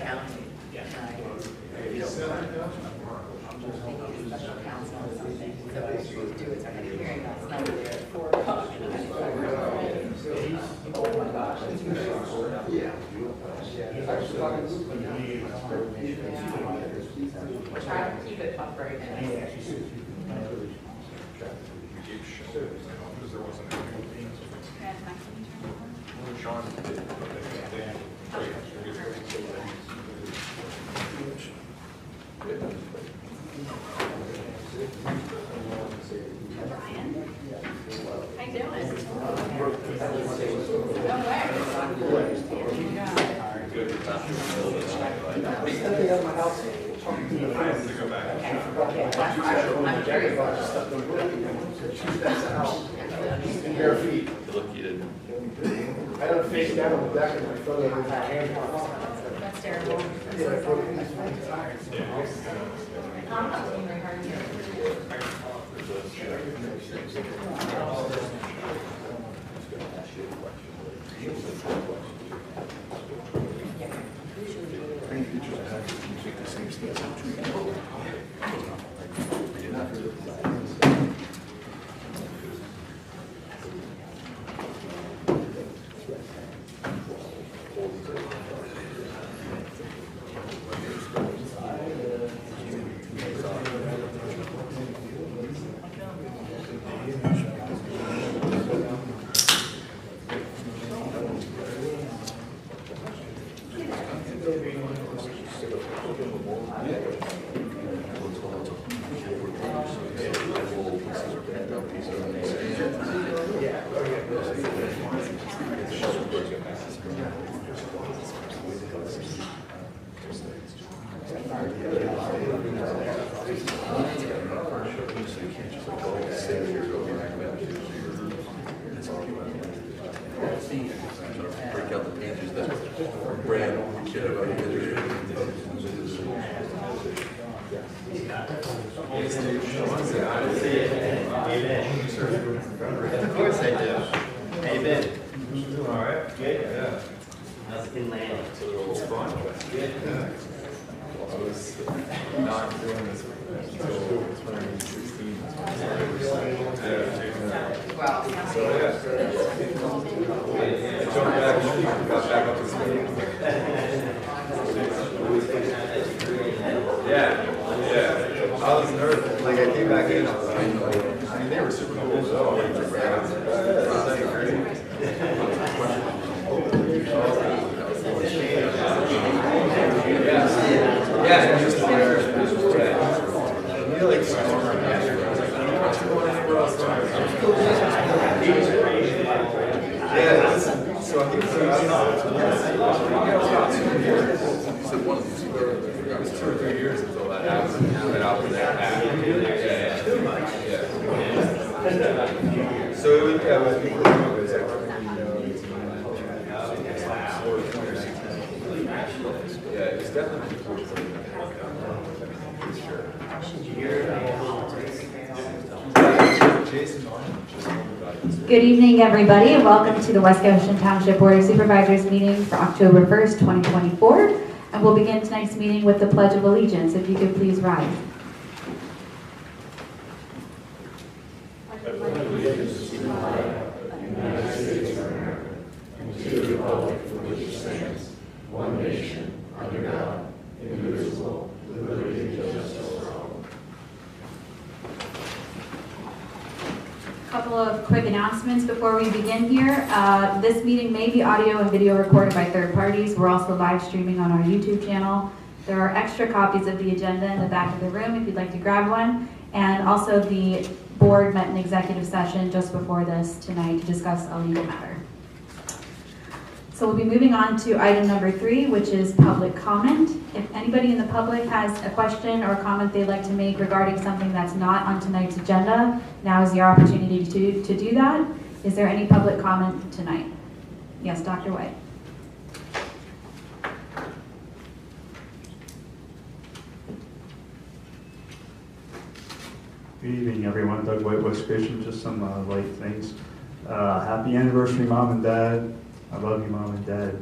county. Yeah. If you don't want special counsel or something, so I agreed to it, so I had a hearing last night there at 4 o'clock. Oh my gosh. Yeah. We're trying to keep it upright now. Brian, how you doing? No way. I'm curious. Bare feet. Look, you didn't. I don't face down on the back of my phone with my hand. That's terrible. I'm not doing very hard here. Break out the pages that brand shit about you. Of course I do. How you been? All right. Yeah. How's it been landing? It's fun. I was not doing this until 2016. Well, So yeah. I jumped back, got back up to speed. Yeah. I was nervous. Like I came back in, I was like, I mean, they were super cool. So yeah, just you like storm. Yeah, so I think so. You said one of these. It was 2 or 3 years until that happened. And after that happened. Yeah. So it was yeah, it's definitely cool. Good evening, everybody, and welcome to the West Goshen Township Board of Supervisors meeting for October 1st, 2024. And we'll begin tonight's meeting with the Pledge of Allegiance. If you could please rise. One nation, under God, indivisible, with liberty and justice for all. A couple of quick announcements before we begin here. This meeting may be audio and video recorded by third parties. We're also live streaming on our YouTube channel. There are extra copies of the agenda in the back of the room if you'd like to grab one. And also the board met an executive session just before this tonight to discuss a legal matter. So we'll be moving on to item number 3, which is public comment. If anybody in the public has a question or comment they'd like to make regarding something that's not on tonight's agenda, now is your opportunity to do that. Is there any public comment tonight? Yes, Dr. White. Good evening, everyone. Doug White, West Goshen. Just some light things. Happy anniversary, Mom and Dad. I love you, Mom and Dad.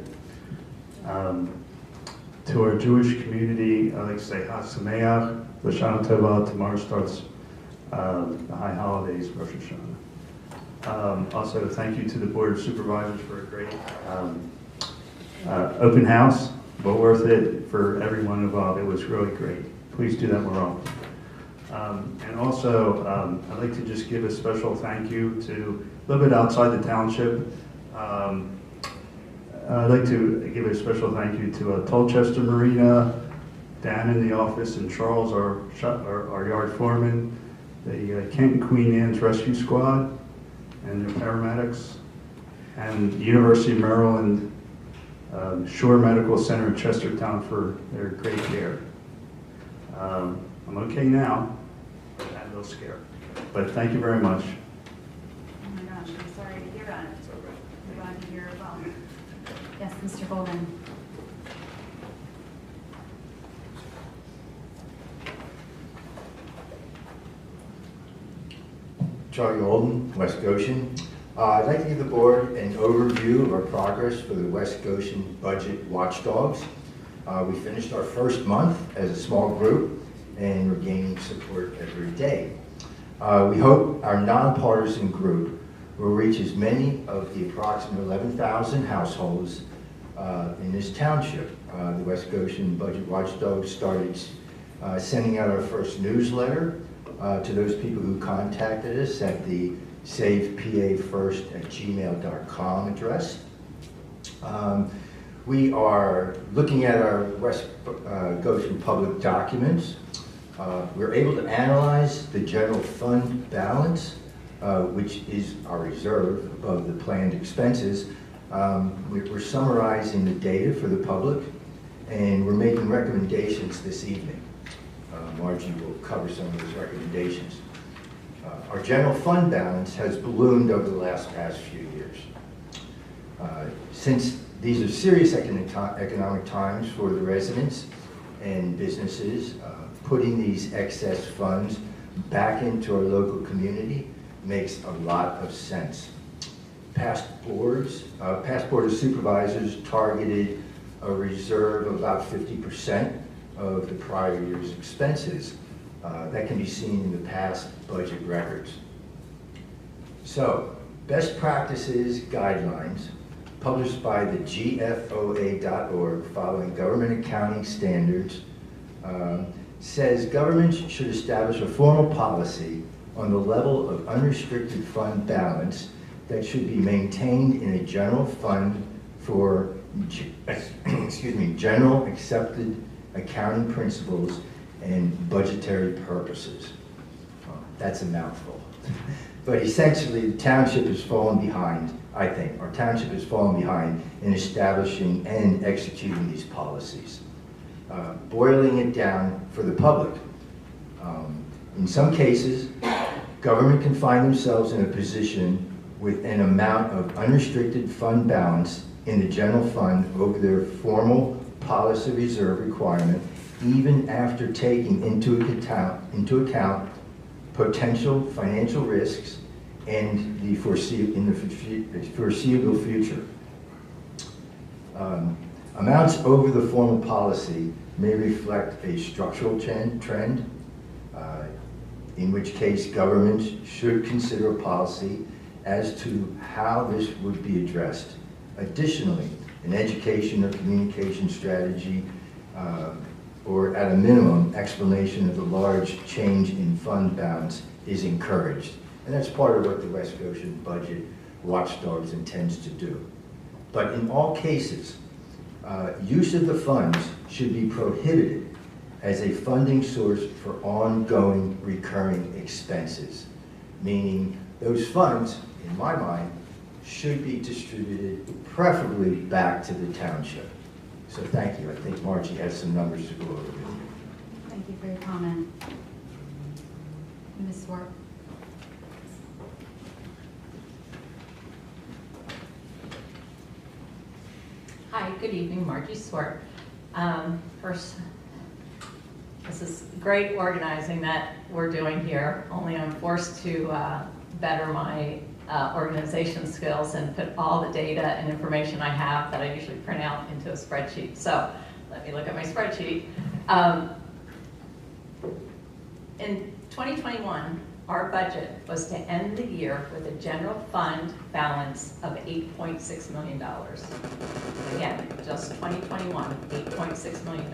To our Jewish community, I'd like to say Chag Sameach, L'Shana Tova. Tomorrow starts the high holidays, Rosh Hashanah. Also, thank you to the Board of Supervisors for a great open house. Well worth it for everyone involved. It was really great. Please do that more often. And also, I'd like to just give a special thank you to a little bit outside the township. I'd like to give a special thank you to Tolchester Marina, Dan in the office, and Charles, our yard foreman, the Kent and Queen Anne's Rescue Squad, and their paramedics, and the University of Maryland Shore Medical Center in Chestertown for their great care. I'm okay now, but I had a little scare. But thank you very much. Oh my gosh, I'm sorry to hear that. I'm glad to hear as well. Yes, Mr. Golden. Charlie Olden, West Goshen. I'd like to give the board an overview of our progress for the West Goshen Budget Watchdogs. We finished our first month as a small group, and we're gaining support every day. We hope our nonpartisan group will reach as many of the approximately 11,000 households in this township. The West Goshen Budget Watchdogs started sending out our first newsletter to those people who contacted us at the savepafirst@gmail.com address. We are looking at our West Goshen public documents. We're able to analyze the general fund balance, which is our reserve above the planned expenses. We're summarizing the data for the public, and we're making recommendations this evening. Margie will cover some of those recommendations. Our general fund balance has ballooned over the past few years. Since these are serious economic times for the residents and businesses, putting these excess funds back into our local community makes a lot of sense. Past Board of Supervisors targeted a reserve of about 50% of the prior year's expenses. That can be seen in the past budget records. So, best practices guidelines published by the GFOA.org following government accounting standards says governments should establish a formal policy on the level of unrestricted fund balance that should be maintained in a general fund for general accepted accounting principles and budgetary purposes. That's a mouthful. But essentially, the township has fallen behind, I think. Our township has fallen behind in establishing and executing these policies. Boiling it down for the public. In some cases, government can find themselves in a position with an amount of unrestricted fund balance in the general fund over their formal policy reserve requirement, even after taking into account potential financial risks and the foreseeable future. Amounts over the formal policy may reflect a structural trend, in which case governments should consider a policy as to how this would be addressed. Additionally, an education or communication strategy, or at a minimum, explanation of the large change in fund balance is encouraged. And that's part of what the West Goshen Budget Watchdogs intends to do. But in all cases, use of the funds should be prohibited as a funding source for ongoing recurring expenses, meaning those funds, in my mind, should be distributed preferably back to the township. So thank you. I think Margie has some numbers to go over with you. Thank you for your comment. Ms. Swart. Hi, good evening, Margie Swart. First, this is great organizing that we're doing here, only I'm forced to better my organization skills and put all the data and information I have that I usually print out into a spreadsheet. So let me look at my spreadsheet. In 2021, our budget was to end the year with a general fund balance of $8.6 million. Again, just 2021, $8.6 million.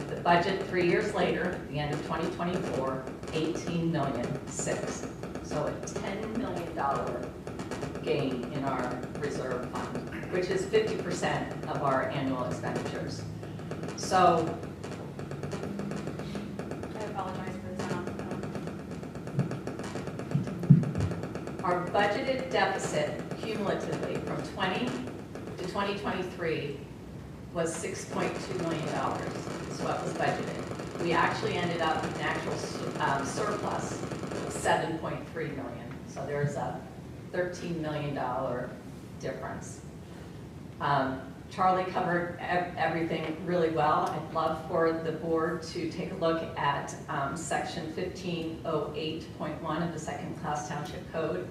The budget 3 years later, the end of 2024, $18.6 million. So a $10 million gain in our reserve fund, which is 50% of our annual expenditures. So I apologize for the sound. our budgeted deficit cumulatively from 20 to 2023 was $6.2 million, is what was budgeted. We actually ended up with an actual surplus of $7.3 million. So there's a $13 million difference. Charlie covered everything really well. I'd love for the board to take a look at section 1508.1 of the Second Class Township Code,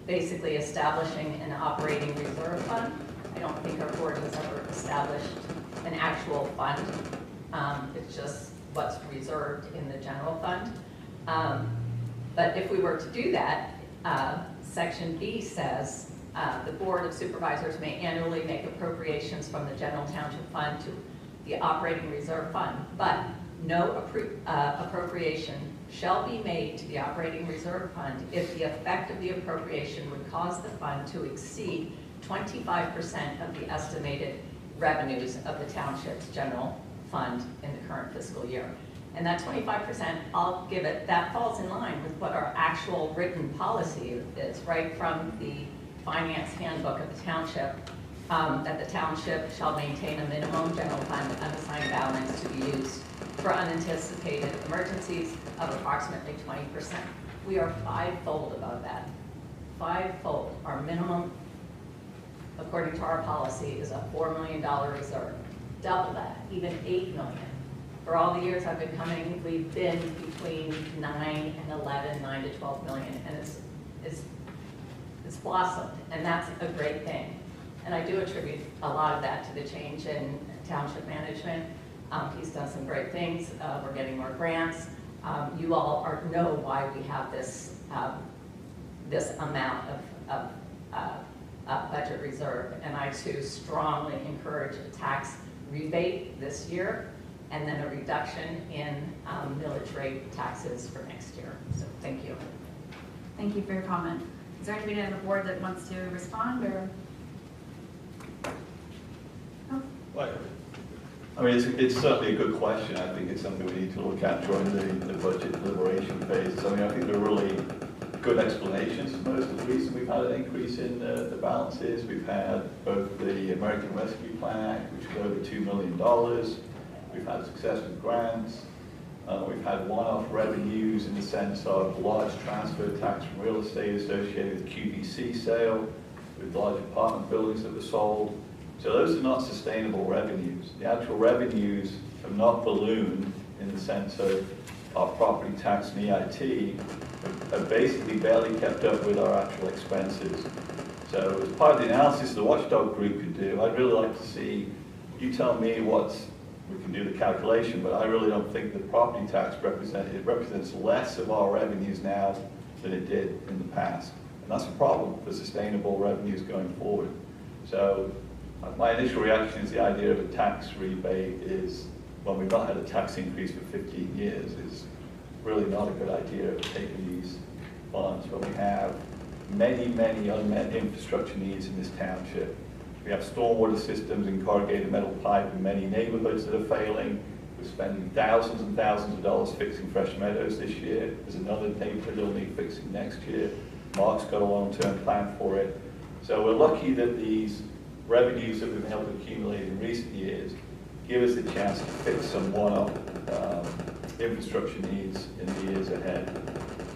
basically establishing an operating reserve fund. I don't think our board has ever established an actual fund. It's just what's reserved in the general fund. But if we were to do that, section B says the Board of Supervisors may annually make appropriations from the general township fund to the operating reserve fund, but no appropriation shall be made to the operating reserve fund if the effect of the appropriation would cause the fund to exceed 25% of the estimated revenues of the township's general fund in the current fiscal year. And that 25%, I'll give it, that falls in line with what our actual written policy is, right from the finance handbook of the township, that the township shall maintain a minimum general fund unassigned balance to be used for unanticipated emergencies of approximately 20%. We are fivefold above that. Fivefold. Our minimum, according to our policy, is a $4 million reserve. Double that, even $8 million. For all the years I've been coming, we've been between 9 and 11, 9 to 12 million, and it's blossomed, and that's a great thing. And I do attribute a lot of that to the change in township management. He's done some great things. We're getting more grants. You all know why we have this this amount of budget reserve, and I too strongly encourage a tax rebate this year, and then a reduction in millage rate taxes for next year. So thank you. Thank you for your comment. Is there anybody on the board that wants to respond, or? Oh. Right. I mean, it's certainly a good question. I think it's something we need to look at during the budget deliberation phase. I mean, I think there are really good explanations for most of the reason we've had an increase in the balances. We've had both the American Rescue Plan Act, which was over $2 million. We've had success with grants. We've had one-off revenues in the sense of large transfer tax from real estate associated with the QVC sale, with large apartment buildings that were sold. So those are not sustainable revenues. The actual revenues have not ballooned in the sense of our property tax and EIT have basically barely kept up with our actual expenses. So as part of the analysis the watchdog group could do, I'd really like to see, you tell me we can do the calculation, but I really don't think the property tax represents less of our revenues now than it did in the past. And that's a problem for sustainable revenues going forward. So my initial reaction is the idea of a tax rebate is, when we've not had a tax increase for 15 years, is really not a good idea of taking these funds when we have many, many unmet infrastructure needs in this township. We have stormwater systems and corrugated metal pipe in many neighborhoods that are failing. We're spending thousands and thousands of dollars fixing Fresh Meadows this year. There's another neighborhood that'll need fixing next year. Mark's got a long-term plan for it. So we're lucky that these revenues that we've been able to accumulate in recent years give us the chance to fix some one-off infrastructure needs in the years ahead.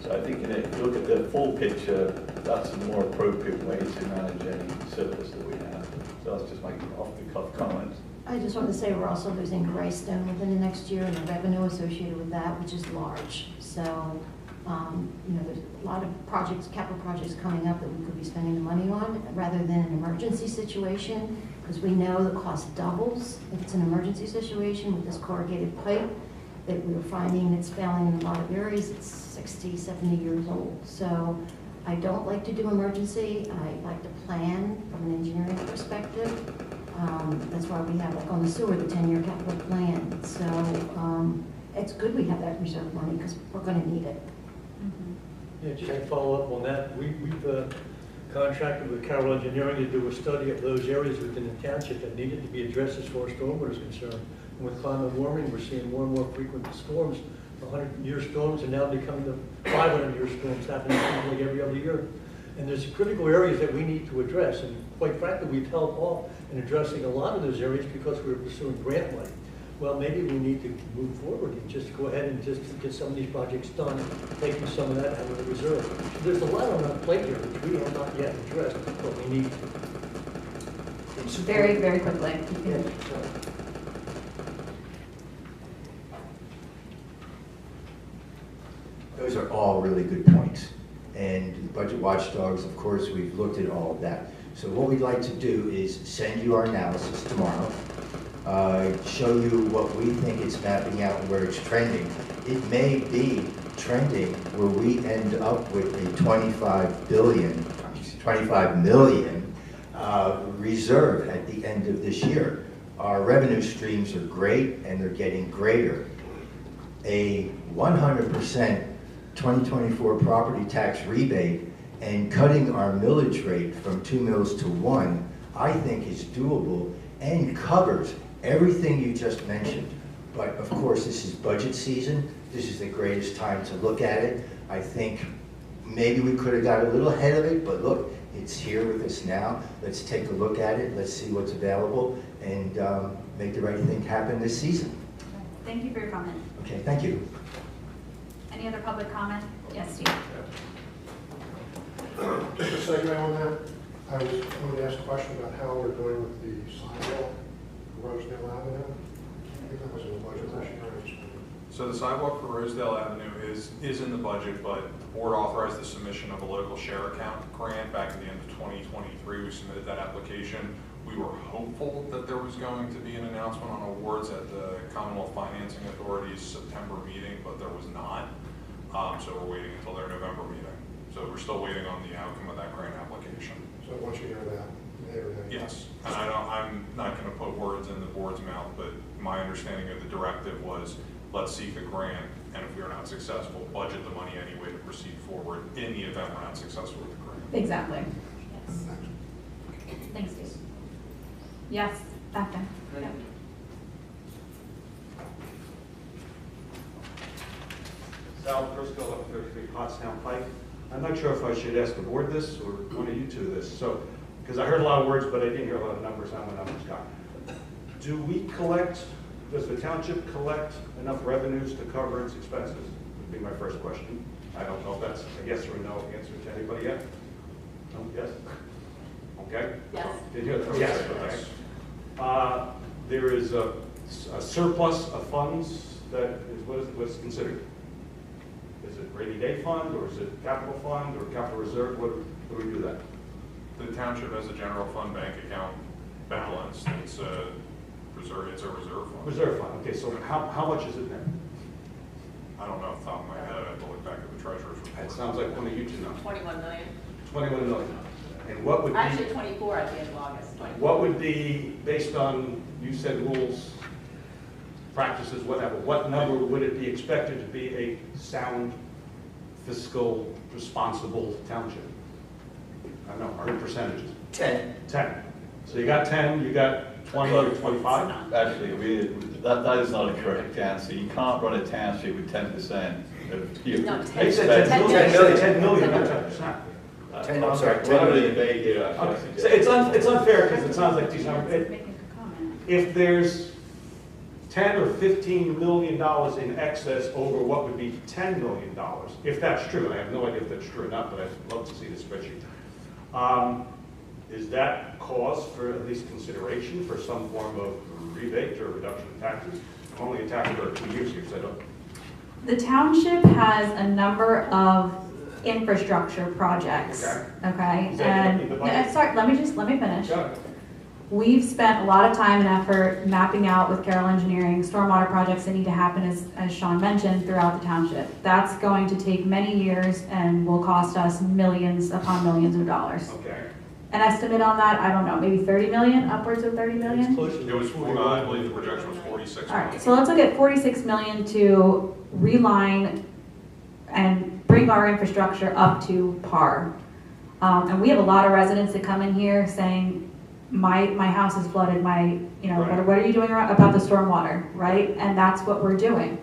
So I think if you look at the full picture, that's a more appropriate way to manage any surplus that we have. So that's just my off-the-cuff comment. I just want to say we're also losing Greystone within the next year and the revenue associated with that, which is large. So, there's a lot of projects, capital projects coming up that we could be spending the money on rather than an emergency situation. because we know the cost doubles if it's an emergency situation with this corrugated pipe that we were finding it's failing in a lot of areas. It's 60, 70 years old. So I don't like to do emergency. I like to plan from an engineering perspective. That's why we have, like on the sewer, the 10-year capital plan. So it's good we have that reserve money because we're going to need it. Yeah, just to follow up on that, we've contracted with Carroll Engineering to do a study of those areas within the township that needed to be addressed as far as stormwater is concerned. And with climate warming, we're seeing more and more frequent storms. The 100-year storms are now becoming the 500-year storms happening like every other year. And there's critical areas that we need to address. And quite frankly, we've held off in addressing a lot of those areas because we were pursuing grant money. Well, maybe we need to move forward and just go ahead and just get some of these projects done, taking some of that out of the reserve. So there's a lot on our plate here which we have not yet addressed, but we need to. Very, very quickly. Those are all really good points. And the Budget Watchdogs, of course, we've looked at all of that. So what we'd like to do is send you our analysis tomorrow, show you what we think it's mapping out and where it's trending. It may be trending where we end up with a 25 million reserve at the end of this year. Our revenue streams are great and they're getting greater. A 100% 2024 property tax rebate and cutting our millage rate from 2 mills to 1, I think is doable and covers everything you just mentioned. But of course, this is budget season. This is the greatest time to look at it. I think maybe we could have got a little ahead of it, but look, it's here with us now. Let's take a look at it. Let's see what's available and make the right thing happen this season. Thank you for your comment. Okay, thank you. Any other public comment? Yes, Steve. Just a segue on that. I was going to ask a question about how we're doing with the sidewalk, Rosedale Avenue. I think that was in the budget this year. So the sidewalk for Rosedale Avenue is in the budget, but the board authorized the submission of a local share account grant back at the end of 2023. We submitted that application. We were hopeful that there was going to be an announcement on awards at the Commonwealth Financing Authority's September meeting, but there was not. So we're waiting until their November meeting. So we're still waiting on the outcome of that grant application. So once you hear that, Yes, and I'm not going to put words in the board's mouth, but my understanding of the directive was, let's seek a grant, and if we are not successful, budget the money anyway to proceed forward in the event we're not successful with the grant. Exactly. Yes. Thanks, Steve. Yes, back there. Yep. Sal Briscoe, 1133 Pottstown Pike. I'm not sure if I should ask the board this or one of you two this. So, because I heard a lot of words, but I didn't hear a lot of numbers on the numbers gone. Do we collect, does the township collect enough revenues to cover its expenses? Would be my first question. I don't know if that's a yes or no answer to anybody yet. No, yes? Okay. Yes. Did you? Yes, okay. There is a surplus of funds that is, what's considered? Is it rainy day fund, or is it capital fund, or capital reserve? What do we do that? The township has a general fund bank account balance. It's a reserve fund. Reserve fund. Okay, so how much is it there? I don't know off the top of my head. I have to look back at the treasurer's report. It sounds like one of you two know. 21 million. 21 million. And what would be? Actually 24 at the end of August. 24. What would be, based on, you said rules, practices, whatever, what number would it be expected to be a sound, fiscal, responsible township? I don't know, are there percentages? 10. 10. So you got 10, you got 20 or 25? Actually, that is not a correct answer. You can't run a township with 10% of your No, 10. They said 10 million, 10 million, not 10%. I'm sorry, We're having a debate here, actually. So it's unfair because it sounds like these numbers. If there's 10 or 15 million dollars in excess over what would be $10 million, if that's true, and I have no idea if that's true or not, but I'd love to see the spreadsheet. Is that cause for at least consideration for some form of rebate or reduction of taxes? I'm only a tax for 2 years here, so I don't. The township has a number of infrastructure projects. Okay. Okay. Is that in the budget? Sorry, let me finish. Go ahead. We've spent a lot of time and effort mapping out with Carroll Engineering stormwater projects that need to happen, as Sean mentioned, throughout the township. That's going to take many years and will cost us millions upon millions of dollars. Okay. An estimate on that, I don't know, maybe 30 million, upwards of 30 million? It's closer to It was, 40. I believe the projection was 46 All right, million. so let's look at 46 million to reline and bring our infrastructure up to par. And we have a lot of residents that come in here saying, my house is flooded, Right. what are you doing about the stormwater, right? And that's what we're doing.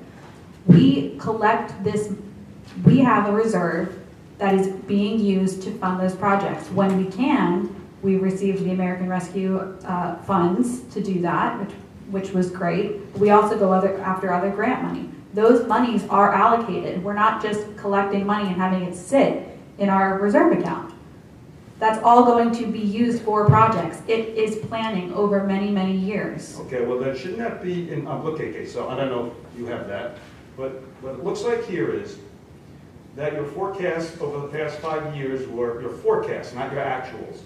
We collect this, we have a reserve that is being used to fund those projects. When we can, we received the American Rescue funds to do that, which was great. We also go after other grant money. Those monies are allocated. We're not just collecting money and having it sit in our reserve account. That's all going to be used for projects. It is planning over many, many years. Okay, well then shouldn't that be in, okay, so I don't know if you have that, but what it looks like here is that your forecast over the past 5 years were your forecasts, not your actuals.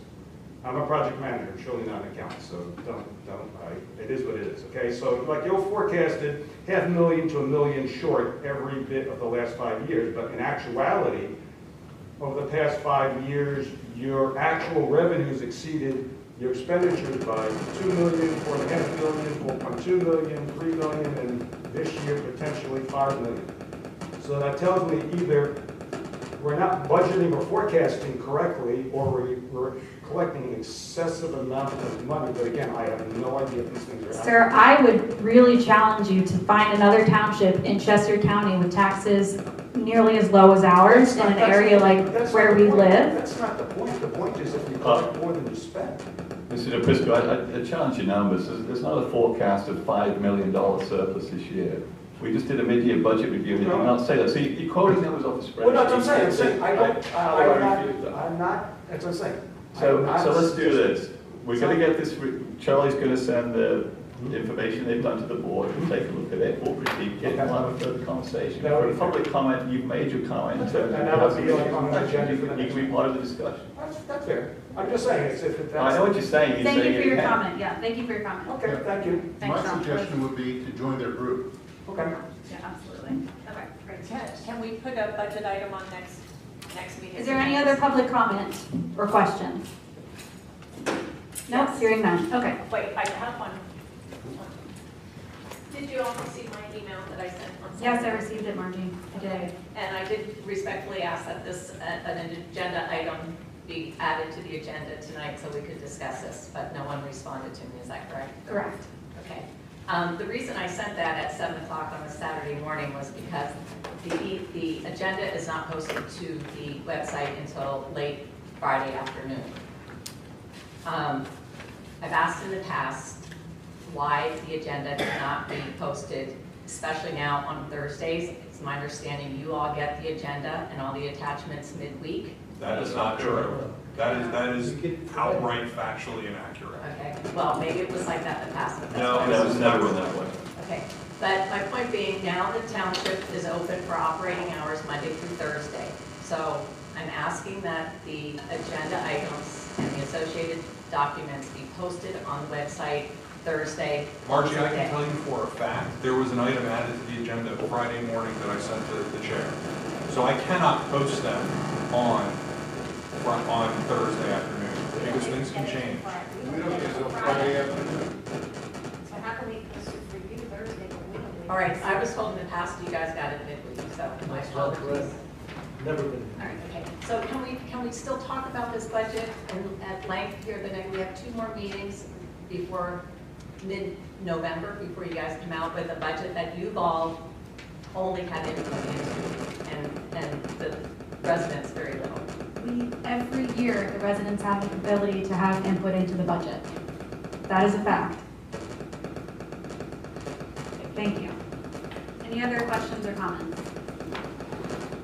I'm a project manager, surely not an accountant, so it is what it is, okay? So like you forecasted $500,000 to $1 million short every bit of the last 5 years, but in actuality, over the past 5 years, your actual revenues exceeded your expenditures by $2 million, $4.5 million, $4.2 million, $3 million, and this year potentially $5 million. So that tells me either we're not budgeting or forecasting correctly, or we're collecting an excessive amount of money. But again, I have no idea if these things are Sir, I would really challenge you to find another township in Chester County with taxes nearly as low as ours in an area like where we live. That's not the point. The point is if you collect more than you spend. Mr. DePrisco, I challenge your numbers. There's not a forecast of $5 million surplus this year. We just did a mid-year budget review, and you did not say that. So you're quoting numbers off the spreadsheet. Well, that's what I'm saying. I'm not, that's what I'm saying. So let's do this. We're going to get this, Charlie's going to send the information they've done to the board. We'll take a look at it. We'll critique it. We'll have a further conversation. For a public comment, you've made your comment. And that would be like on the agenda for the You next can be part of the discussion. That's fair. I'm just saying, it's if that's. I know what you're saying. Thank you for your comment. Yeah, thank you for your comment. Okay, thank you. Thanks, My Sean. suggestion would be to join their group. Okay. Yeah, absolutely. Okay, great. Can we put a budget item on next meeting? Is there any other public comment or questions? No, hearing none. Okay. Wait, I have one. Did you all receive my email that I sent on Saturday? Yes, I received it, Margie. I did. Okay. And I did respectfully ask that this, an agenda item be added to the agenda tonight so we could discuss this, but no one responded to me, is that correct? Correct. Okay. The reason I sent that at 7 o'clock on a Saturday morning was because the agenda is not posted to the website until late Friday afternoon. I've asked in the past why the agenda cannot be posted, especially now on Thursdays. It's my understanding you all get the agenda and all the attachments midweek. That is not true. That is outright factually inaccurate. Okay, well, maybe it was like that in the past, but that's No, what I That was was never been that way. Okay, but my point being, now the township is open for operating hours Monday through Thursday. So I'm asking that the agenda items and the associated documents be posted on the website Thursday. Margie, I Thursday. can tell you for a fact, there was an item added to the agenda Friday morning that I sent to the chair. So I cannot post them on Thursday afternoon, because things can change. We don't get until Friday afternoon. So how can we post it for you Thursday, but we don't do it? All right, I was told in the past you guys got it midweek, so my apologies. Never been. All right, okay, so can we still talk about this budget at length here the next, we have 2 more meetings before mid-November, before you guys come out with a budget that you've all only had input into, and the residents very little. Every year, the residents have the ability to have input into the budget. That is a fact. Thank you. Any other questions or comments?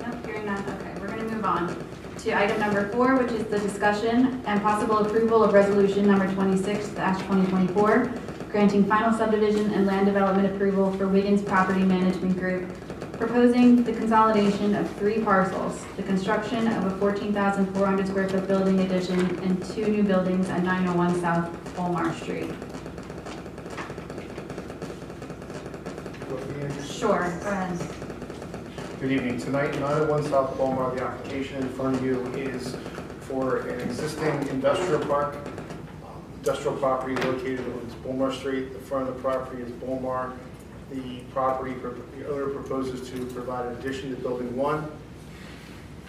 No, hearing none. Okay, we're going to move on to item number 4, which is the discussion and possible approval of resolution number 26-2024, granting final subdivision and land development approval for Wiggins Property Management Group proposing the consolidation of 3 parcels, the construction of a 14,400 square foot building addition and 2 new buildings at 901 South Bolmar Street. Sure, go ahead. Good evening. Tonight, 901 South Baltimore, the application in front of you is for an existing industrial park, industrial property located on Bolmar Street. The front of the property is Bolmar. The owner proposes to provide an addition to building 1,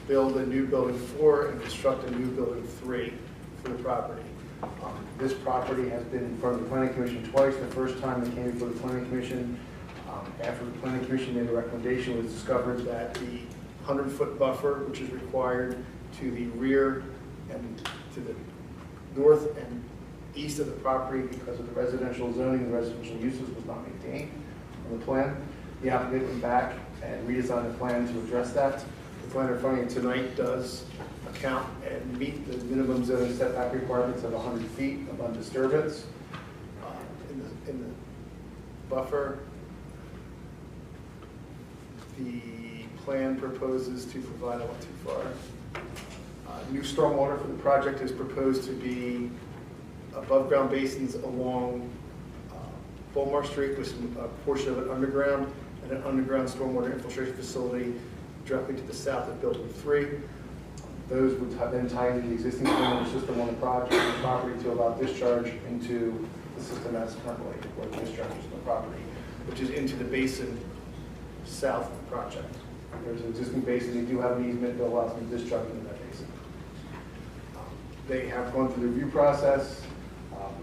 build a new building 4, and construct a new building 3 for the property. This property has been in front of the Planning Commission twice. The first time it came before the Planning Commission, after the Planning Commission made a recommendation, it was discovered that the 100-foot buffer, which is required to the rear and to the north and east of the property because of the residential zoning and residential uses, was not maintained on the plan. The applicant went back and redesigned the plan to address that. The plan in front of you tonight does account and meet the minimum zoning setback requirements of 100 feet of undisturbance in the buffer. The plan proposes to provide, I went too far. New stormwater for the project is proposed to be above ground basins along Bolmar Street with a portion of it underground and an underground stormwater infiltration facility directly to the south of building 3. Those would then tie into the existing stormwater system on the property to allow discharge into the system as currently, or discharges from the property, which is into the basin south of the project. There's an existing basin. They do have an easement that allows them to discharge into that basin. They have gone through the review process.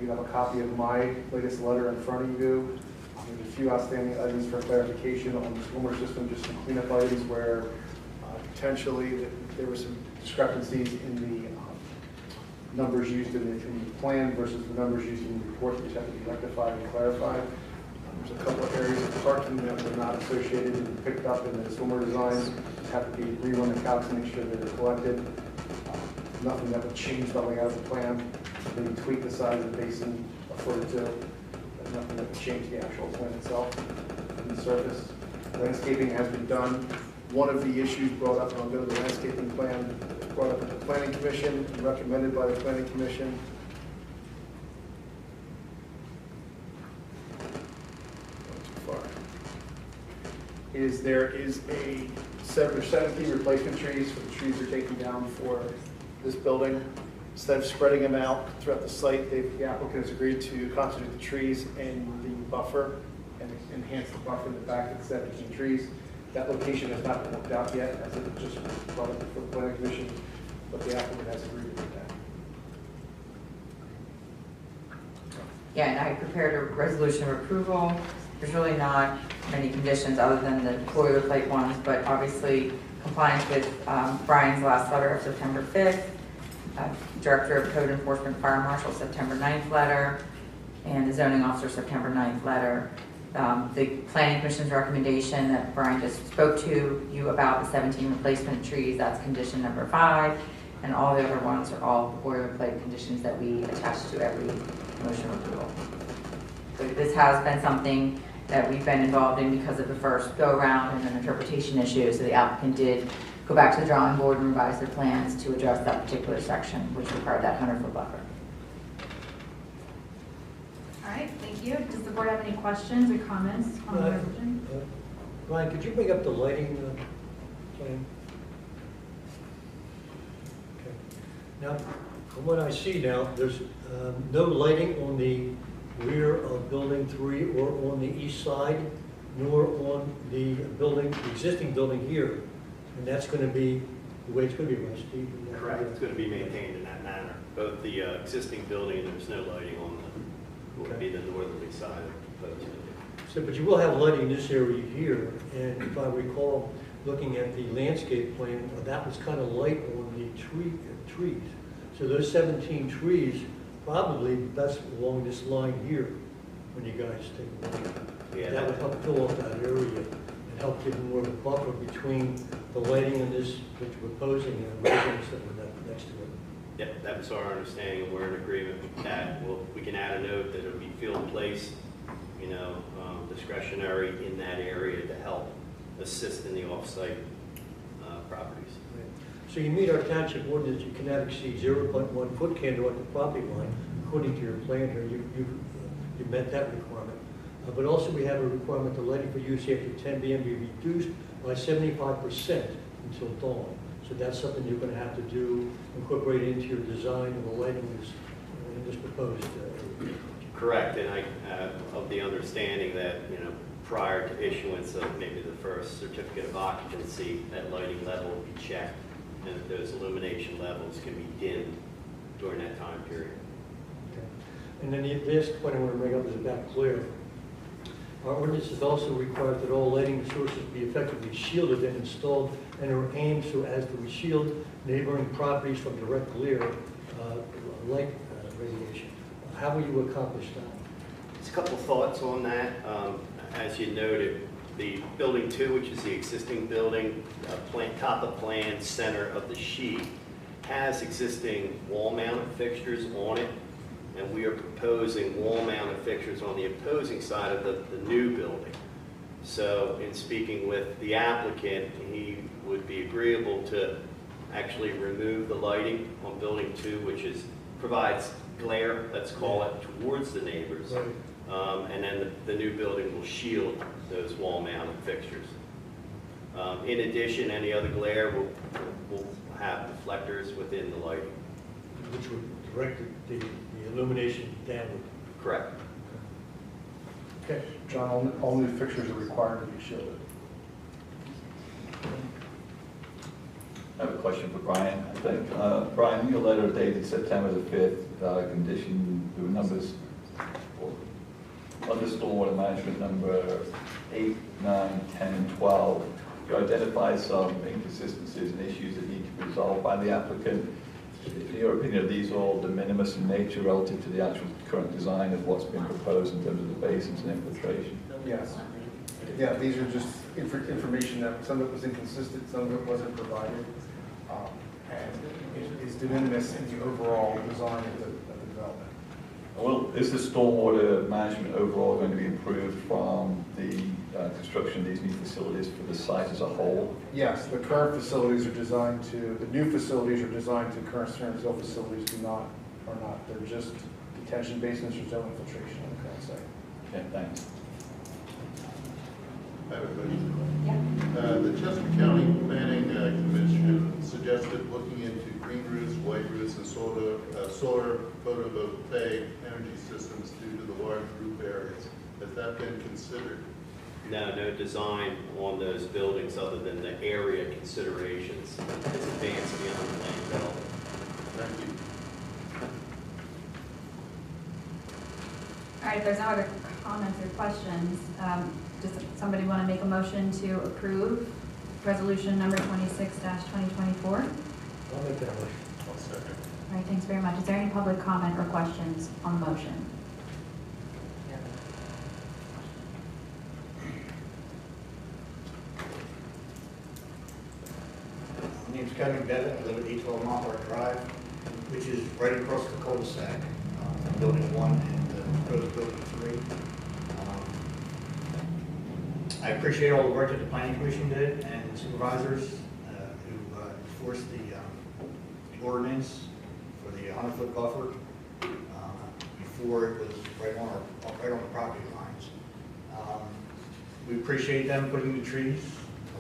You have a copy of my latest letter in front of you. There's a few outstanding items for clarification on the stormwater system, just some cleanup items where potentially there were some discrepancies in the numbers used in the plan versus the numbers used in the report, which have to be rectified and clarified. There's a couple of areas of parking that were not associated and picked up in the stormwater designs. Have to be rerun the calcs to make sure that they're collected. Nothing that would change the layout of the plan. Maybe tweak the size of the basin a foot or two, but nothing that would change the actual plan itself and the surface. Landscaping has been done. One of the issues brought up, and I'll go to the landscaping plan, brought up at the Planning Commission and recommended by the Planning Commission. There is a 17 replacement trees for the trees they're taking down for this building. Instead of spreading them out throughout the site, the applicant has agreed to concentrate the trees in the buffer and enhance the buffer in the back of the 17 trees. That location has not been worked out yet, as it just brought up before the Planning Commission, but the applicant has agreed to do that. Yeah, and I prepared a resolution of approval. There's really not many conditions other than the boilerplate ones, but obviously compliance with Brian's last letter of September 5th, Director of Code Enforcement Fire Marshal September 9th letter, and the zoning officer September 9th letter. The Planning Commission's recommendation that Brian just spoke to you about, the 17 replacement trees, that's condition number 5, and all the other ones are all boilerplate conditions that we attach to every motion of approval. So this has been something that we've been involved in because of the first go-around and an interpretation issue, so the applicant did go back to the drawing board and revise their plans to address that particular section, which required that 100-foot buffer. All right, thank you. Does the board have any questions or comments on the resolution? Ryan, could you bring up the lighting plan? Okay. Now, from what I see now, there's no lighting on the rear of building 3 or on the east side, nor on the building, the existing building here. And that's going to be the way it's going to be, right, Steve? Correct. It's going to be maintained in that manner. Both the existing building, there's no lighting on the, would be the northerly side of the building. So, but you will have lighting in this area here, and if I recall, looking at the landscape plan, that was kind of light on the trees. So those 17 trees, probably best along this line here, when you guys take a look. Yeah, that would help fill up that area and help give more of a buffer between the lighting and this, which we're proposing, and the residents that were next to it. Yep, that was our understanding, and we're in agreement with that. Well, we can add a note that it would be field place, you know, discretionary in that area to help assist in the off-site properties. So you meet our township ordinance, you cannot exceed 0.1 foot candle at the property line, according to your plan here, you met that requirement. But also we have a requirement the lighting for use after 10 p.m. be reduced by 75% until dawn. So that's something you're going to have to do, incorporate into your design of the lighting in this proposed. Correct, and I of the understanding that, prior to issuance of maybe the first certificate of occupancy, that lighting level will be checked, and that those illumination levels can be dimmed during that time period. Okay. And then the last point I want to bring up is about glare. Our ordinance is also required that all lighting sources be effectively shielded and installed and are aimed so as to shield neighboring properties from direct glare, light radiation. How will you accomplish that? Just a couple of thoughts on that. As you noted, the building 2, which is the existing building, top of plan, center of the sheet, has existing wall-mounted fixtures on it, and we are proposing wall-mounted fixtures on the opposing side of the new building. So in speaking with the applicant, he would be agreeable to actually remove the lighting on building 2, which provides glare, let's call it, towards the neighbors. Right. And then the new building will shield those wall-mounted fixtures. In addition, any other glare will have deflectors within the lighting. Which would direct the illumination downward. Correct. Okay. John, only fixtures are required to be shielded. I have a question for Brian, I think. Brian, in your letter dated September the 5th, condition, there were numbers under stormwater management number 8, 9, 10, and 12. You identify some inconsistencies and issues that need to be resolved by the applicant. In your opinion, are these all de minimis in nature relative to the actual current design of what's been proposed in terms of the basins and infiltration? Yes. Yeah, these are just information that some of it was inconsistent, some of it wasn't provided. And it is de minimis in the overall design of the development. Well, is the stormwater management overall going to be improved from the construction of these new facilities for the site as a whole? Yes, the current facilities are designed to, the new facilities are designed to, current Stearnsville facilities are not. They're just detention basins or zone infiltration on the current site. Okay, thanks. I have a question. The Chester County Planning Commission suggested looking into green roofs, white roofs, and solar photovoltaic energy systems due to the large roof areas. Has that been considered? No design on those buildings other than the area considerations. It's advanced beyond the land development. Thank you. All right, if there's no other comments or questions, does somebody want to make a motion to approve resolution number 26-2024? I'll make that motion. I'll second. All right, thanks very much. Is there any public comment or questions on the motion? My name's Kevin Bennett. I live at 812 Montverde Drive, which is right across the cul-de-sac, building 1 and proposed building 3. I appreciate all the work that the planning commission did and the supervisors who enforced the ordinance for the 100-foot buffer before it was right on the property lines. We appreciate them putting the trees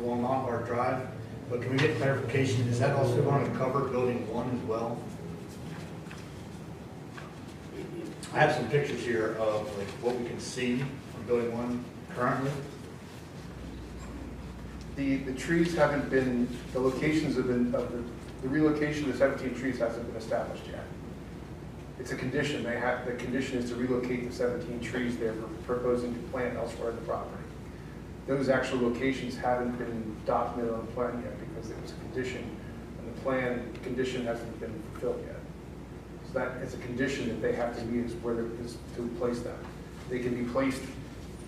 along Montverde Drive, but can we get clarification? Is that also going to cover building 1 as well? I have some pictures here of like what we can see from building 1 currently. The trees haven't been, the locations have been, the relocation of the 17 trees hasn't been established yet. It's a condition. The condition is to relocate the 17 trees they're proposing to plant elsewhere in the property. Those actual locations haven't been documented on the plan yet because it was a condition, and the plan condition hasn't been fulfilled yet. So that is a condition that they have to use where to place them. They can be placed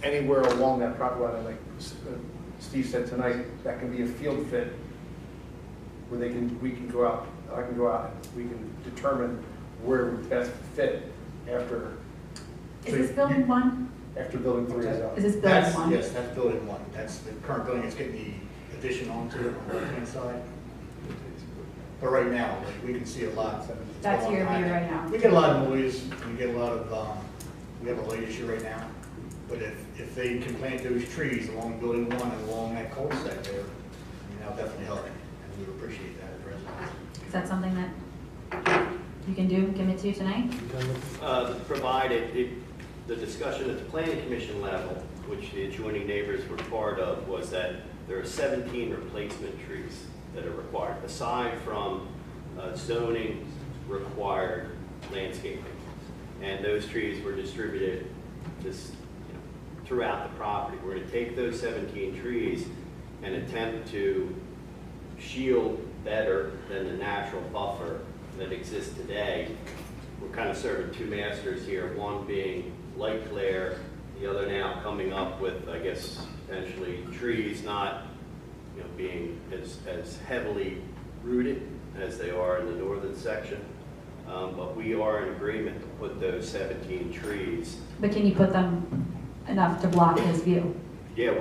anywhere along that property line, like Steve said tonight, that can be a field fit where we can go out, I can go out and we can determine where we best fit after. Is this building 1? after building 3 is up. Is this building one? Yes, that's building 1. That's the current building that's getting the addition onto it on the left-hand side. But right now, like, we can see a lot. That's your view right now. We get a lot of noise, we get a lot of, we have a light issue right now. But if they can plant those trees along building 1 and along that cul-de-sac there, I mean, that'll definitely help. And we would appreciate that as residents. Is that something that you can do, give it to you tonight? Provided the discussion at the planning commission level, which the adjoining neighbors were part of, was that there are 17 replacement trees that are required, aside from zoning required landscaping. And those trees were distributed throughout the property. We're going to take those 17 trees and attempt to shield better than the natural buffer that exists today. We're kind of serving two masters here, one being light glare, the other now coming up with, I guess, potentially trees not being as heavily rooted as they are in the northern section. But we are in agreement to put those 17 trees. But can you put them enough to block his view? Yeah,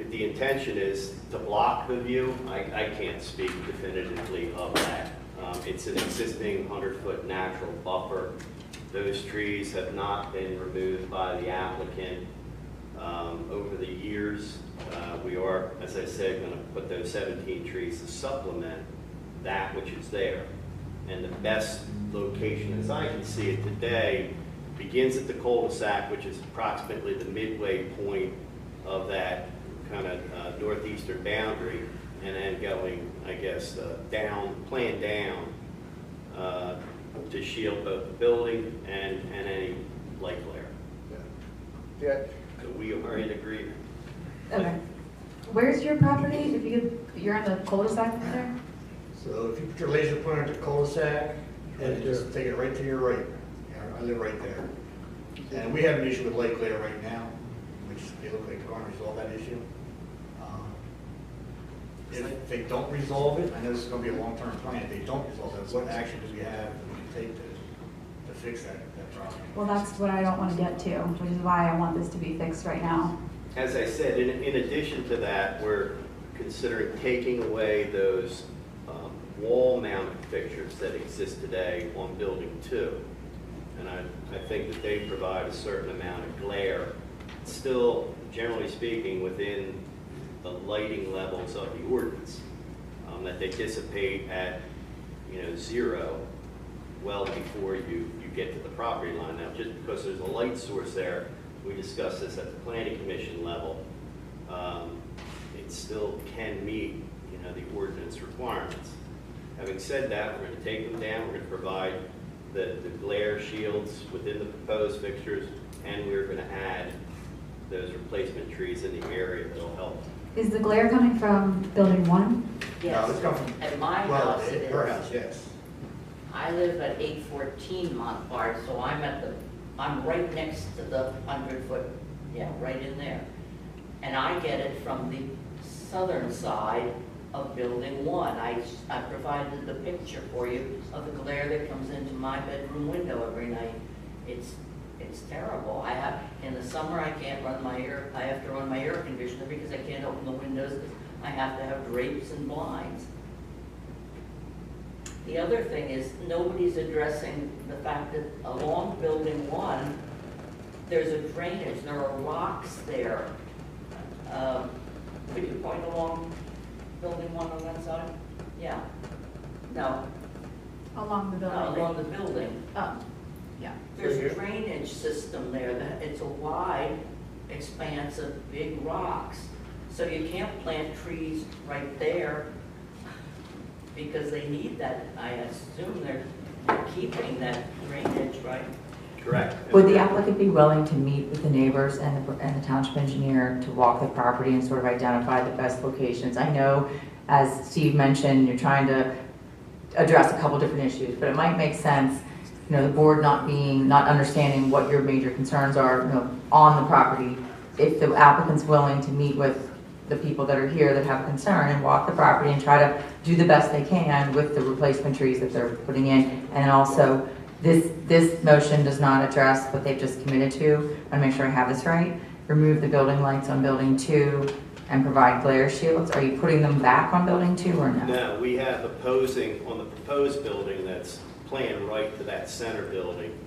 the intention is to block the view. I can't speak definitively of that. It's an existing 100-foot natural buffer. Those trees have not been removed by the applicant over the years. We are, as I said, going to put those 17 trees to supplement that which is there. And the best location, as I can see it today, begins at the cul-de-sac, which is approximately the midway point of that kind of northeastern boundary, and then going, I guess, planned down to shield both the building and any light glare. Yeah. So we are in agreement. Okay. Where's your property? If you're on the cul-de-sac there? So if you put your laser pointer at the cul-de-sac, and just take it right to your right. I live right there. And we have an issue with light glare right now, which they look like they're going to resolve that issue. If they don't resolve it, I know this is going to be a long-term plan, if they don't resolve it, what action do we have that we can take to fix that problem? Well, that's what I don't want to get to, which is why I want this to be fixed right now. As I said, in addition to that, we're considering taking away those wall-mounted fixtures that exist today on Building 2. And I think that they provide a certain amount of glare. Still, generally speaking, within the lighting levels of the ordinance, that they dissipate at 0 well before you get to the property line. Now, just because there's a light source there, we discussed this at the planning commission level, it still can meet the ordinance requirements. Having said that, we're going to take them down, we're going to provide the glare shields within the proposed fixtures, and we're going to add those replacement trees in the area that'll help. Is the glare coming from building 1? No, it's coming from, At my well, house, it her is. house, yes. I live at 814 Montbard, so I'm right next to the 100-foot, right in there. And I get it from the southern side of building 1. I provided the picture for you of the glare that comes into my bedroom window every night. It's terrible. In the summer I can't run I have to run my air conditioner because I can't open the windows because I have to have drapes and blinds. The other thing is nobody's addressing the fact that along building 1 there's a drainage. There are rocks there. Could you point along building 1 on that side? Yeah. No. Along the building? No, along the building. Oh, yeah. There's a drainage system there. It's a wide expanse of big rocks. So you can't plant trees right there because they need that. I assume they're keeping that drainage, right? Correct. Would the applicant be willing to meet with the neighbors and the township engineer to walk the property and sort of identify the best locations? I know, as Steve mentioned, you're trying to address a couple different issues, but it might make sense, the board not understanding what your major concerns are, on the property. If the applicant's willing to meet with the people that are here that have a concern and walk the property and try to do the best they can with the replacement trees that they're putting in, and also this motion does not address what they've just committed to. I want to make sure I have this right. remove the building lights on building 2 and provide glare shields? Are you putting them back on building 2 or no? No, we have opposing, on the proposed building that's planned right to that center building,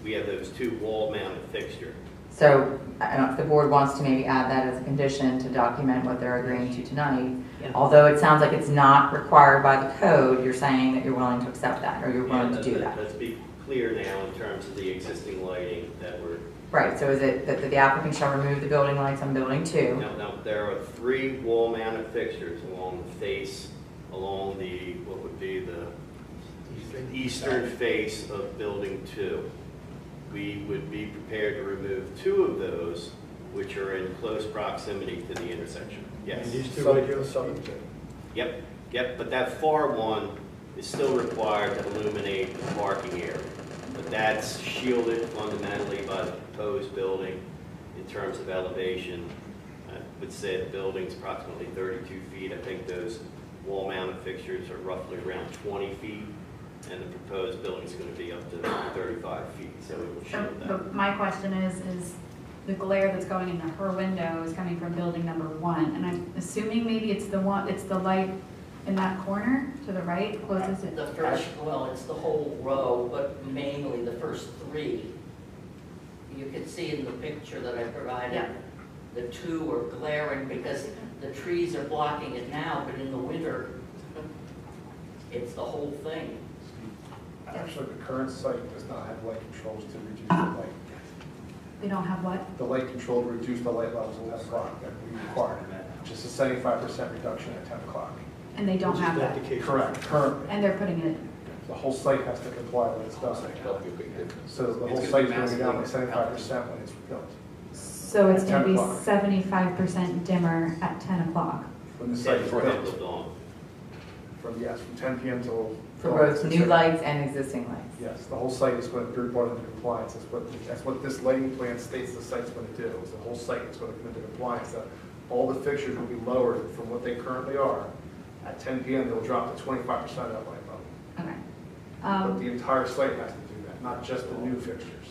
we have those 2 wall-mounted fixtures. So, I don't know if the board wants to maybe add that as a condition to document what they're agreeing to tonight. Yeah. Although it sounds like it's not required by the code, you're saying that you're willing to accept that, or you're willing to do that. Let's be clear now in terms of the existing lighting that we're... Right, so is it that the applicant shall remove the building lights on building 2? No, there are 3 wall-mounted fixtures along the face, along the, what would be the eastern face of building 2. We would be prepared to remove 2 of those, which are in close proximity to the intersection. Yes. And these 2 right here, southern 2. Yep, but that far one is still required to illuminate the parking area. But that's shielded fundamentally by the proposed building in terms of elevation. I would say the building's approximately 32 feet. I think those wall-mounted fixtures are roughly around 20 feet. And the proposed building is going to be up to 35 feet, so it will shield that. But my question is the glare that's going into her window is coming from building number 1, and I'm assuming maybe it's the light in that corner to the right, closest it. The first, well, it's the whole row, but mainly the first 3. You can see in the picture that I provided, Yeah. the 2 are glaring because the trees are blocking it now, but in the winter, it's the whole thing. Actually, the current site does not have light controls to reduce the light. They don't have what? The light control to reduce the light levels at 10 o'clock that we require, just a 75% reduction at 10 o'clock. And they don't have that. Correct, currently. And they're putting it, The whole site has to comply when it's done. So the whole site's going to be down by 75% when it's built. so it's At going to 10 be o'clock. 75% dimmer at 10 o'clock. When the site is Before built. the dawn. From 10 p.m. till... For both new lights and existing lights? Yes, the whole site is going to be brought into compliance. That's what this lighting plan states the site's going to do. Is the whole site is going to come into compliance. That all the fixtures will be lowered from what they currently are. At 10 p.m. they'll drop to 25% of that light level. Okay. But the entire site has to do that, not just the new fixtures.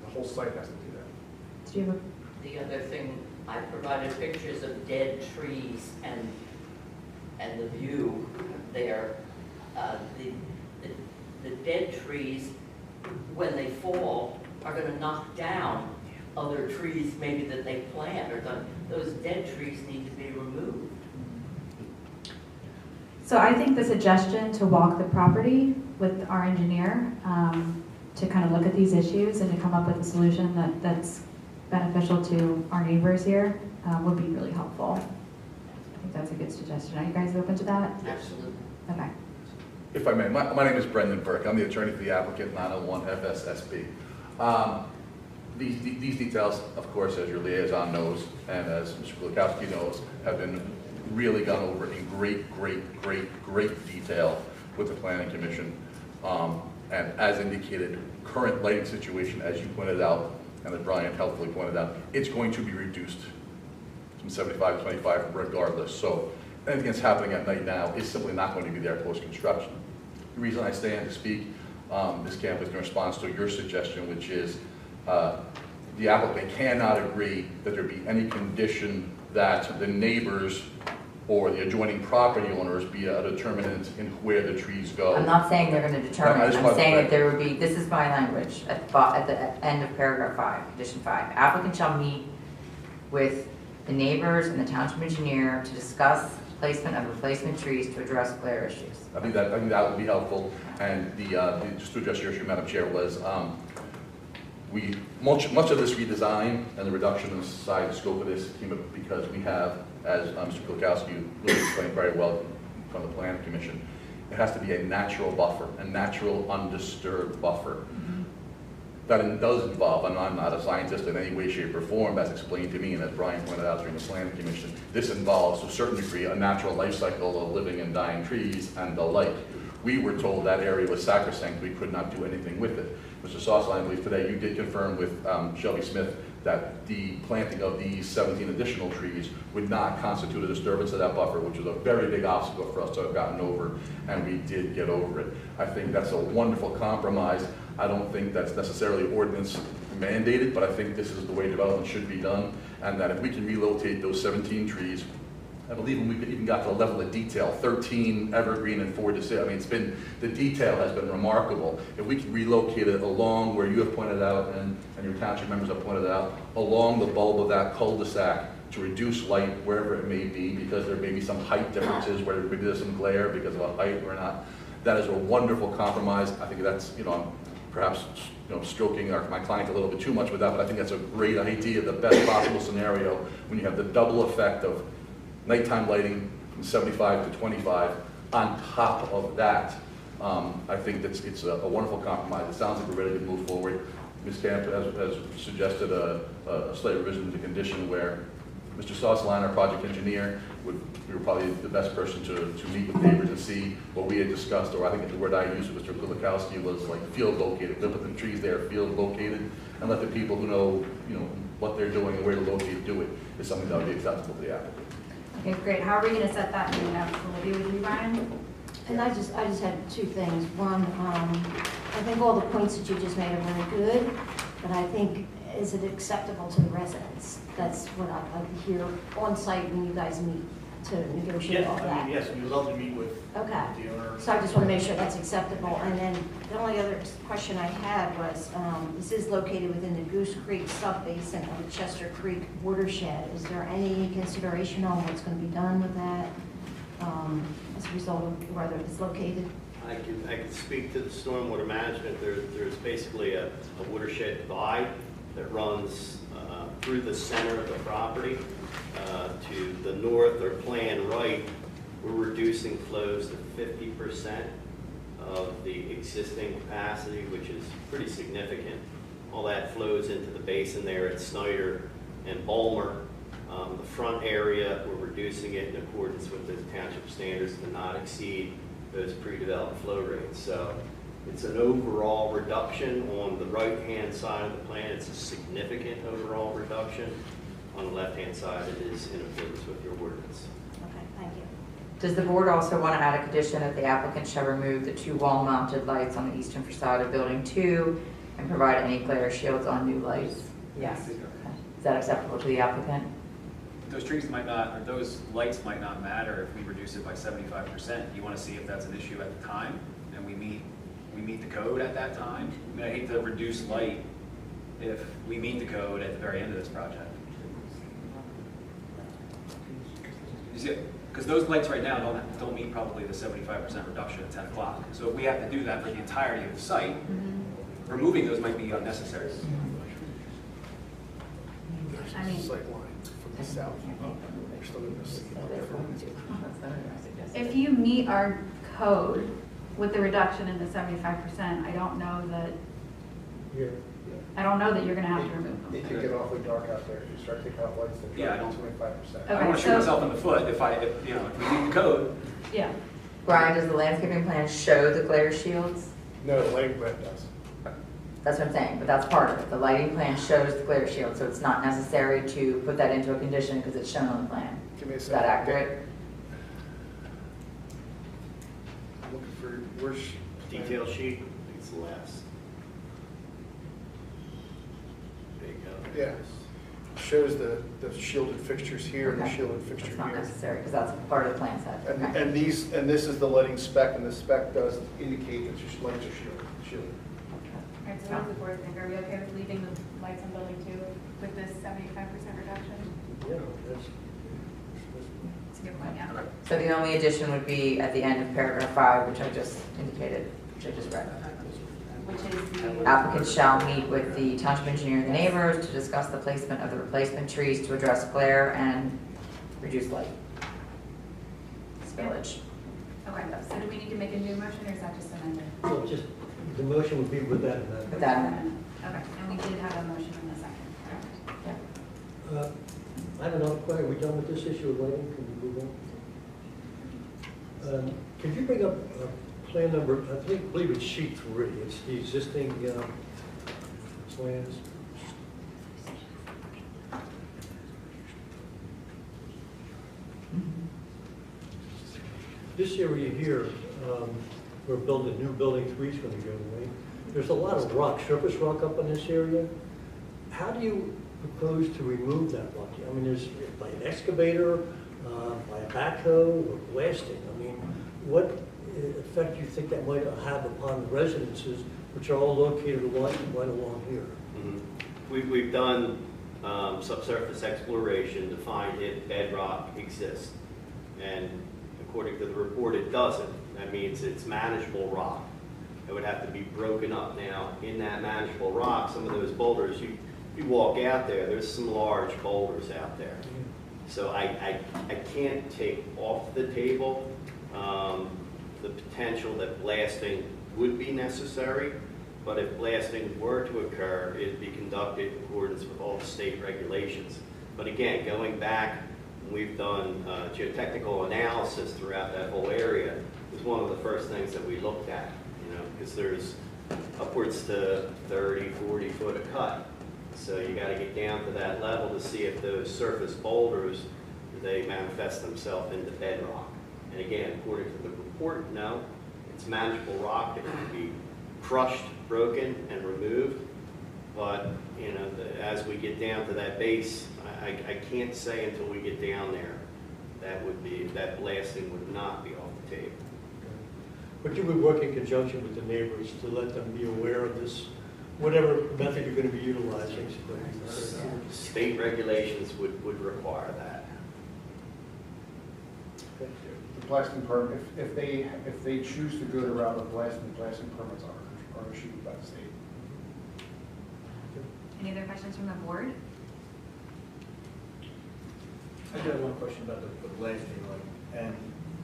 The whole site has to do that. Do you have The other thing, I provided pictures of dead trees and the view there. The dead trees, when they fall, are going to knock down other trees maybe that they plant or done. Those dead trees need to be removed. So I think the suggestion to walk the property with our engineer to kind of look at these issues and to come up with a solution that's beneficial to our neighbors here would be really helpful. I think that's a good suggestion. Are you guys open to that? Absolutely. Okay. If I may, my name is Brendan Burke. I'm the attorney for the applicant, 901 FSSB. These details, of course, as your liaison knows, and as Mr. Kulikowski knows, have been really gone over in great detail with the Planning Commission. And as indicated, current lighting situation, as you pointed out, and as Brian helpfully pointed out, it's going to be reduced from 75 to 25 regardless. So anything that's happening at night now is simply not going to be there post-construction. The reason I stand to speak, Ms. Camp, is in response to your suggestion, which is the applicant cannot agree that there be any condition that the neighbors or the adjoining property owners be a determinant in where the trees go. I'm not saying they're going to determine, I just I'm want to saying clarify. that there would be, this is my language, at the end of paragraph 5, condition 5. Applicant shall meet with the neighbors and the township engineer to discuss placement of replacement trees to address glare issues. I think that would be helpful. And just to address your issue, Madam Chair, was much of this redesign and the reduction in the size and scope of this came up because we have, as Mr. Kulikowski really explained very well from the Planning Commission, it has to be a natural buffer, a natural undisturbed buffer. That does involve, and I'm not a scientist in any way, shape, or form, as explained to me, and as Brian pointed out during the Planning Commission, this involves, to a certain degree, a natural life cycle of living and dying trees and the like. We were told that area was sacrosanct, we could not do anything with it. Mr. Sauce, I believe today you did confirm with Shelby Smith that the planting of these 17 additional trees would not constitute a disturbance of that buffer, which was a very big obstacle for us to have gotten over, and we did get over it. I think that's a wonderful compromise. I don't think that's necessarily ordinance mandated, but I think this is the way development should be done, and that if we can relocate those 17 trees, I believe when we even got to the level of detail, 13 evergreen and 4 deciduous. I mean, it's been, the detail has been remarkable. If we can relocate it along where you have pointed out, and your township members have pointed out, along the bulb of that cul-de-sac to reduce light wherever it may be, because there may be some height differences where maybe there's some glare because of a height or not. That is a wonderful compromise. I think that's, I'm perhaps stroking my client a little bit too much with that, but I think that's a great idea, the best possible scenario when you have the double effect of nighttime lighting from 75 to 25 on top of that. I think it's a wonderful compromise. It sounds like we're ready to move forward. Ms. Camp has suggested a slight revision to the condition where Mr. Sauceline, our project engineer, we were probably the best person to meet with neighbors and see what we had discussed, or I think the word I used with Mr. Kulikowski was like field located. They'll put the trees there, field located, and let the people who know, what they're doing and where to locate do it, is something that would be acceptable to the applicant. Okay, great. How are we going to set that meeting up? Will it be with you, Brian? And I just had two things. One, I think all the points that you just made are really good, but I think, is it acceptable to the residents? That's what I'd like to hear on site when you guys meet to negotiate all that. Yes, we'd love to meet with Okay. the owner. So I just want to make sure that's acceptable. And then the only other question I had was, this is located within the Goose Creek sub-basin of the Chester Creek watershed. Is there any consideration on what's going to be done with that as a result of whether it's located? I can speak to the stormwater management. There's basically a watershed divide that runs through the center of the property. To the north or plan right, we're reducing flows to 50% of the existing capacity, which is pretty significant. All that flows into the basin there at Snyder and Bulmer. The front area, we're reducing it in accordance with the township standards to not exceed those pre-developed flow rates. So it's an overall reduction on the right-hand side of the plan. It's a significant overall reduction. On the left-hand side, it is in accordance with your ordinance. Okay, thank you. Does the board also want to add a condition that the applicant shall remove the 2 wall-mounted lights on the eastern facade of Building 2 and provide any glare shields on new lights? Yes. Okay. Is that acceptable to the applicant? Those trees might not, or those lights might not matter if we reduce it by 75%. You want to see if that's an issue at the time, and we meet the code at that time. I mean, I hate to reduce light if we meet the code at the very end of this project. You see, because those lights right now don't meet probably the 75% reduction at 10 o'clock. So if we have to do that for the entirety of the site, removing those might be unnecessary. I mean, Sight line from the south. We're still going to see it. if you meet our code with the reduction in the 75%, I don't know that you're going to have to remove them. It can get awfully dark out there if you start taking out lights that Yeah, I drop don't- 25%. I don't want to shoot myself in the foot if we meet the code. Yeah. Brian, does the landscaping plan show the glare shields? No, the lighting plan does. That's what I'm saying, but that's part of it. The lighting plan shows the glare shield, so it's not necessary to put that into a condition because it's shown on the plan. Give me a Is second. that accurate? I'm looking for, where's? Detail sheet, I think it's the last. There you go. Yeah. Shows the shielded fixtures here and the Okay. shielded fixture It's not here. necessary because that's part of the plan set. Okay. And this is the lighting spec, and the spec does indicate that your lights are shielded. All right, so what does the board think? Are we okay with leaving the lights on Building 2 with this 75% reduction? Yeah, that's, That's a good point, yeah. So the only addition would be at the end of paragraph 5, which I just indicated, which I just read. Which is the... Applicants shall meet with the township engineer and the neighbors to discuss the placement of the replacement trees to address glare and reduce light. Spillage. Okay, so do we need to make a new motion, or is that just amended? so just, the motion would be with that amendment. With that amendment. Okay, and we did have a motion in a second. Yeah. I have another question. Are we done with this issue of lighting? Can we move on? Could you bring up plan number, I believe it's sheet 3. It's the existing plans. This area here, where new building 3 is going to go, right? There's a lot of rock, surface rock up in this area. How do you propose to remove that rock? I mean, there's by an excavator, by a backhoe, or blasting. I mean, what effect do you think that might have upon the residences, which are all located right along here? We've done subsurface exploration to find if bedrock exists. And according to the report, it doesn't. That means it's manageable rock. It would have to be broken up. Now, in that manageable rock, some of those boulders, you walk out there, there's some large boulders out there. So I can't take off the table the potential that blasting would be necessary, but if blasting were to occur, it'd be conducted in accordance with all the state regulations. But again, going back, we've done geotechnical analysis throughout that whole area. It was one of the first things that we looked at, because there's upwards to 30, 40 foot of cut. So you got to get down to that level to see if those surface boulders, they manifest themselves into bedrock. And again, according to the report, no, it's manageable rock that can be crushed, broken, and removed. But as we get down to that base, I can't say until we get down there that blasting would not be off the table. But you would work in conjunction with the neighbors to let them be aware of this, whatever method you're going to be utilizing. State regulations would require that. The blasting permit, if they choose to go the route of blasting permits are issued by the state. Any other questions from the board? I do have one question about the blasting, and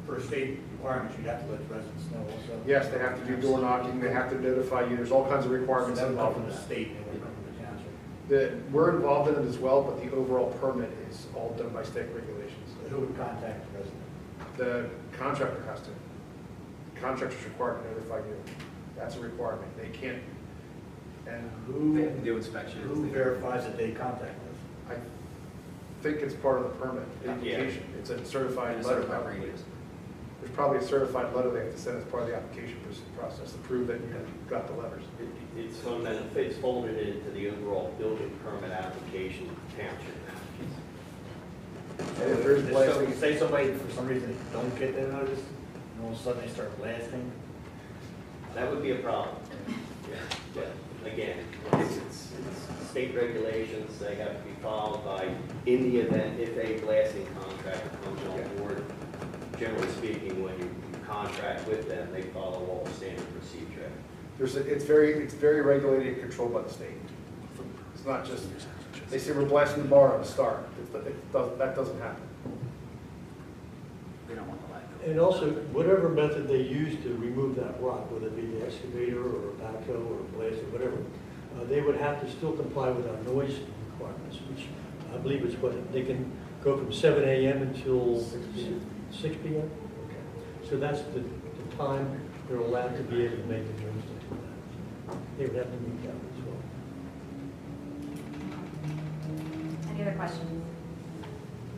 for state requirements, you'd have to let the residents know also. Yes, they have to do door knocking, they have to notify you, there's all kinds of requirements So that would come involved from in the that. state, and it would come from the township. We're involved in it as well, but the overall permit is all done by state regulations. So who would contact the resident? The contractor has to. The contractor's required to notify you. That's a requirement. They can't. And They do inspections. Who verifies that they contact us? I think it's part of the permit application. It's a certified letter. There's probably a certified letter they have to send as part of the application process to prove that you got the letters. It's folded into the overall building permit application township. And if there's blasting, Say somebody, for some reason, don't get their notice, and all of a sudden they start blasting. That would be a problem. Yeah. Again, it's state regulations, they have to be followed by, in the event, if a blasting contractor comes on board, generally speaking, when you contract with them, they follow all standard procedure. it's very regulated and controlled by the state. It's not just, they say we're blasting the bar on the start. That doesn't happen. They don't want the light. And also, whatever method they use to remove that rock, whether it be the excavator or a backhoe or a blaster, whatever, they would have to still comply with our noise requirements, which I believe is what, they can go from 7 a.m. until 6 p.m.? Okay. So that's the time they're allowed to be able to make the noise to that. They would have to meet that as well. Any other questions?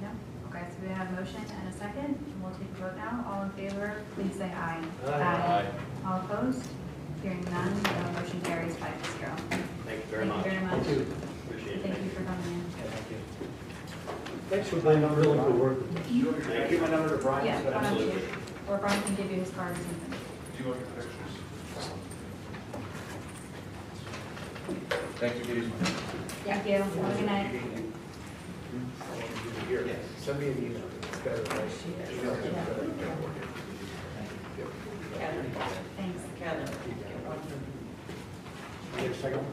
No? Okay, so we have a motion and a second, and we'll take a vote now. All in favor, please say aye. Aye. All opposed? Hearing none, the motion carries 5-0. Thank you very much. Thank you very much. Appreciate it. Thank you for coming in. Thanks for being willing to work with us. Can I give my number to Brian? Yeah, why don't you? Or Brian can give you his card or something. Do you want the pictures? Thank you, ladies. Thank you. Have a good night. Here, send me an email. It's better. Email is better. Thanks. Kevin. Need a second?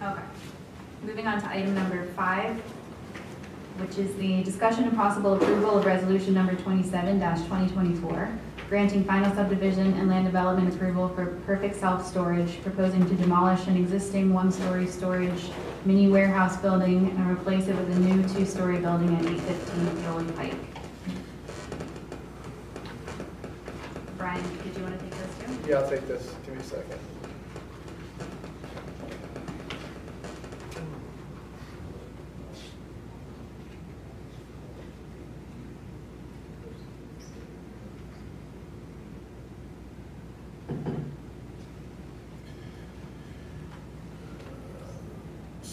Okay. Moving on to item number 5, which is the discussion and possible approval of resolution number 27-2024, granting final subdivision and land development approval for Perfect Self-Storage, proposing to demolish an existing one-story storage mini warehouse building and replace it with a new 2-story building at 815 Paoli Pike. Brian, did you want to take this too? Yeah, I'll take this. Give me a second.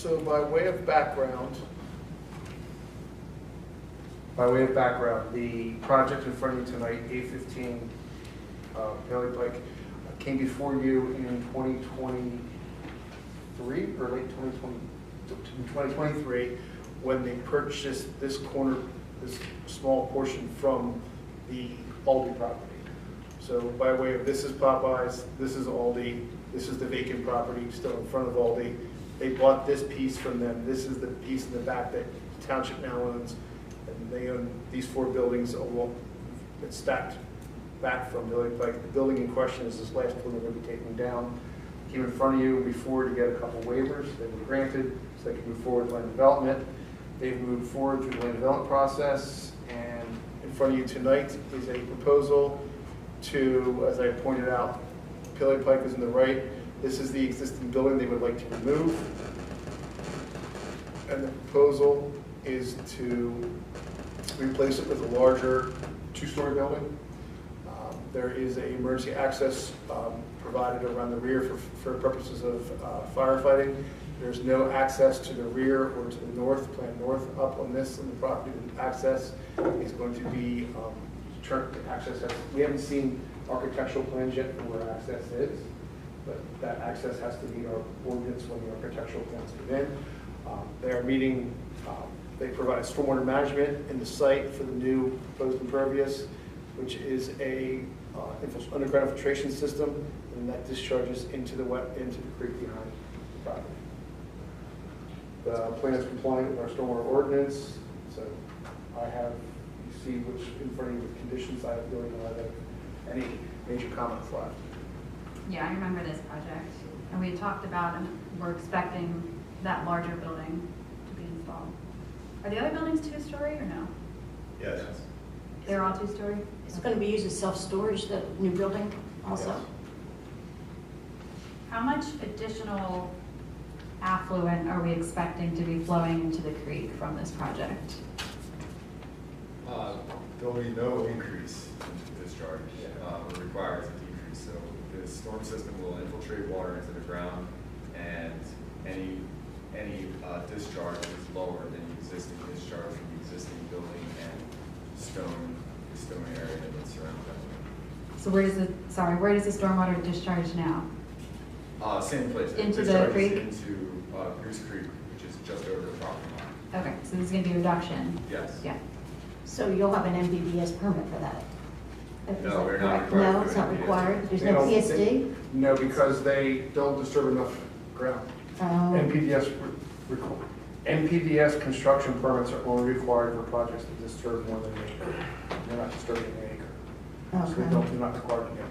So by way of background, the project in front of you tonight, A15 Bailey Pike, came before you in 2023 or late 2023 when they purchased this corner, this small portion from the Aldi property. So by way of, this is Popeyes, this is Aldi, this is the vacant property still in front of Aldi. They bought this piece from them. This is the piece in the back that the township now owns. And they own these 4 buildings along, it's stacked back from Bailey Pike. The building in question is this last one they're going to be taking down. Came in front of you before to get a couple waivers. They were granted so they could move forward with land development. They've moved forward through the land development process, and in front of you tonight is a proposal to, as I pointed out, Bailey Pike is in the right. This is the existing building they would like to remove. And the proposal is to replace it with a larger 2-story building. There is an emergency access provided around the rear for purposes of firefighting. There's no access to the rear or to the north, plan north up on this, on the property. Access is going to be, we haven't seen architectural plans yet for where access is, but that access has to meet our ordinance when the architectural plans come in. They are meeting, they provide stormwater management in the site for the new proposed impervious, which is a underground filtration system, and that discharges into the creek behind the property. The plan is compliant with our stormwater ordinance, so I have, you see which in front of you with conditions, I have really no other any major comments left. Yeah, I remember this project, and we had talked about, and we're expecting that larger building to be installed. Are the other buildings 2-story or no? Yes. They're all 2-story? It's going to be used as self-storage, the new building also. Yes. How much additional affluent are we expecting to be flowing into the creek from this project? There'll be no increase in discharge. We're required to decrease. So the storm system will infiltrate water into the ground, and any discharge is lower than the existing discharge from the existing building and the stone area that surrounds that. So where does the stormwater discharge now? Same place. Into It the discharges creek? Into Goose Creek, which is just over the property line. Okay, so there's going to be a reduction? Yes. Yeah. So you'll have an MVBS permit for that? Is No, that we're not correct? required No, to it's do not an required? There's They no don't- PSD? No, because they don't disturb enough ground. NPDS construction permits are only required for projects that disturb more than an acre. They're not disturbing an acre. So Okay. they're not required to get.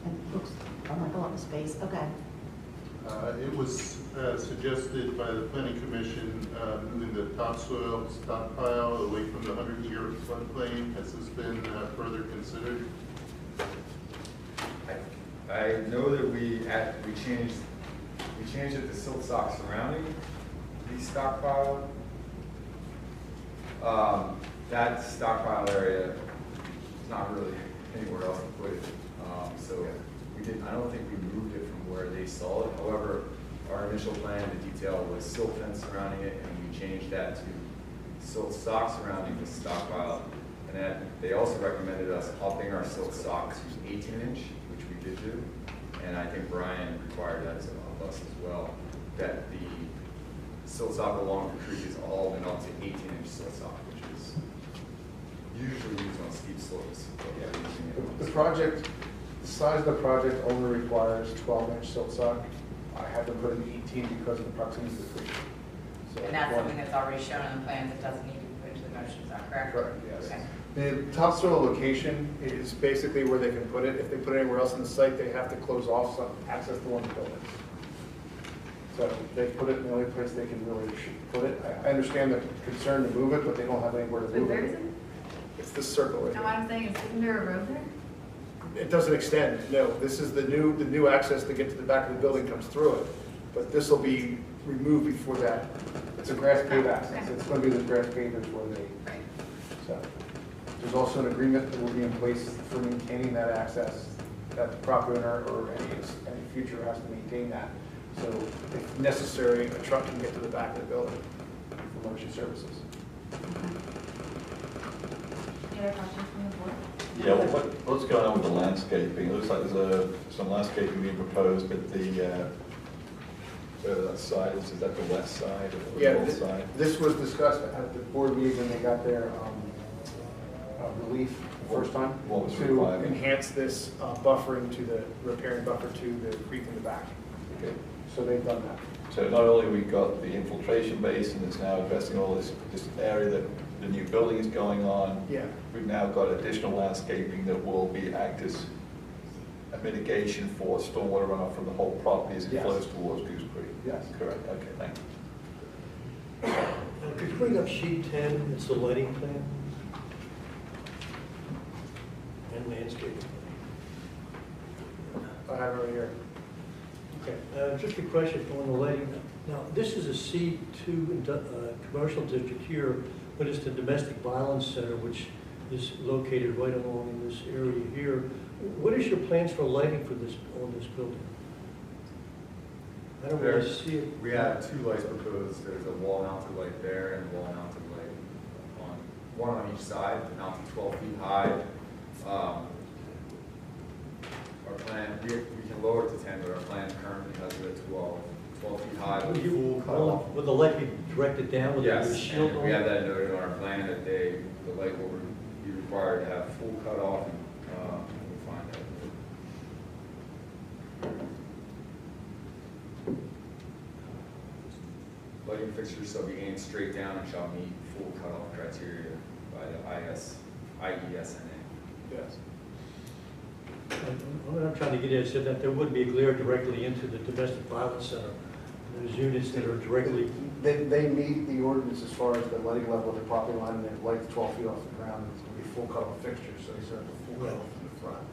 It looks like a lot of space, okay. It was suggested by the planning commission moving the topsoil stockpile away from the 100-year floodplain. Has this been further considered? I know that we changed it to silt sock surrounding the stockpile. That stockpile area is not really anywhere else to put it. So I don't think we moved it from where they saw it. However, our initial plan, the detail was silt fence surrounding it, and we changed that to silt sock surrounding the stockpile. And then they also recommended us upping our silt sock to 18-inch, which we did do. And I think Brian required that of us as well, that the silt sock along the creek has all been up to 18-inch silt sock, which is usually used on steep slopes. The project, the size of the project only requires 12-inch silt sock. I had to put in 18 because of the proximity to the creek. So And that's something that's already shown on the plans, it doesn't need to be put into the motion, is that correct? Correct, yes. Okay. The topsoil location is basically where they can put it. If they put it anywhere else in the site, they have to close off some access to one of the buildings. So they put it in the only place they can really put it. I understand the concern to move it, but they don't have anywhere to Wait, move where it. is it? It's this circle right No, here. what I'm saying is, isn't there a road there? It doesn't extend, no. This is the new access to get to the back of the building comes through it. But this will be removed before that. It's a grass paved access. It's going to be the grass pavers where they. Right. So there's also an agreement that will be in place for maintaining that access, that the property owner or any future has to maintain that. So if necessary, a truck can get to the back of the building for emergency services. Any other questions from the board? Yeah, what's going on with the landscaping? It looks like there's some landscaping being proposed, but whatever that side is that the west side or the Yeah, north side? this was discussed at the board meeting when they got their relief the first time. What was to required? enhance this buffering to the repairing buffer to the creek in the back. Okay. So they've done that. So not only we've got the infiltration basin that's now addressing all this area that the new building is going on. Yeah. We've now got additional landscaping that will act as a mitigation for stormwater runoff from the whole property as it Yes. flows towards Goose Creek. Yes. Correct. Okay, thank you. Could you bring up sheet 10, it's the lighting plan? And landscaping. I have it right here. Okay, just a question on the lighting. Now, this is a C2 commercial district here, but it's the domestic violence center, which is located right along in this area here. What is your plans for lighting for this, on this building? I don't really see it. We have two lights proposed. There's a wall-mounted light there and a wall-mounted light one on each side, mounted 12 feet high. Our plan, we can lower it to 10, but our plan currently has it at 12 feet high with full cutoff. Will the light be directed down with a Yes, shield and on? we have that noted on our plan that the light will be required to have full cutoff. We'll find that. Lighting fixtures shall be aimed straight down and shall meet full cutoff criteria by the IESNA. Yes. What I'm trying to get at is that there would be a glare directly into the domestic violence center. There's units that are directly. They meet the ordinance as far as the lighting level of the property line, and they're like 12 feet off the ground, and it's going to be full cutoff fixtures, so these are the full cutoff from the front,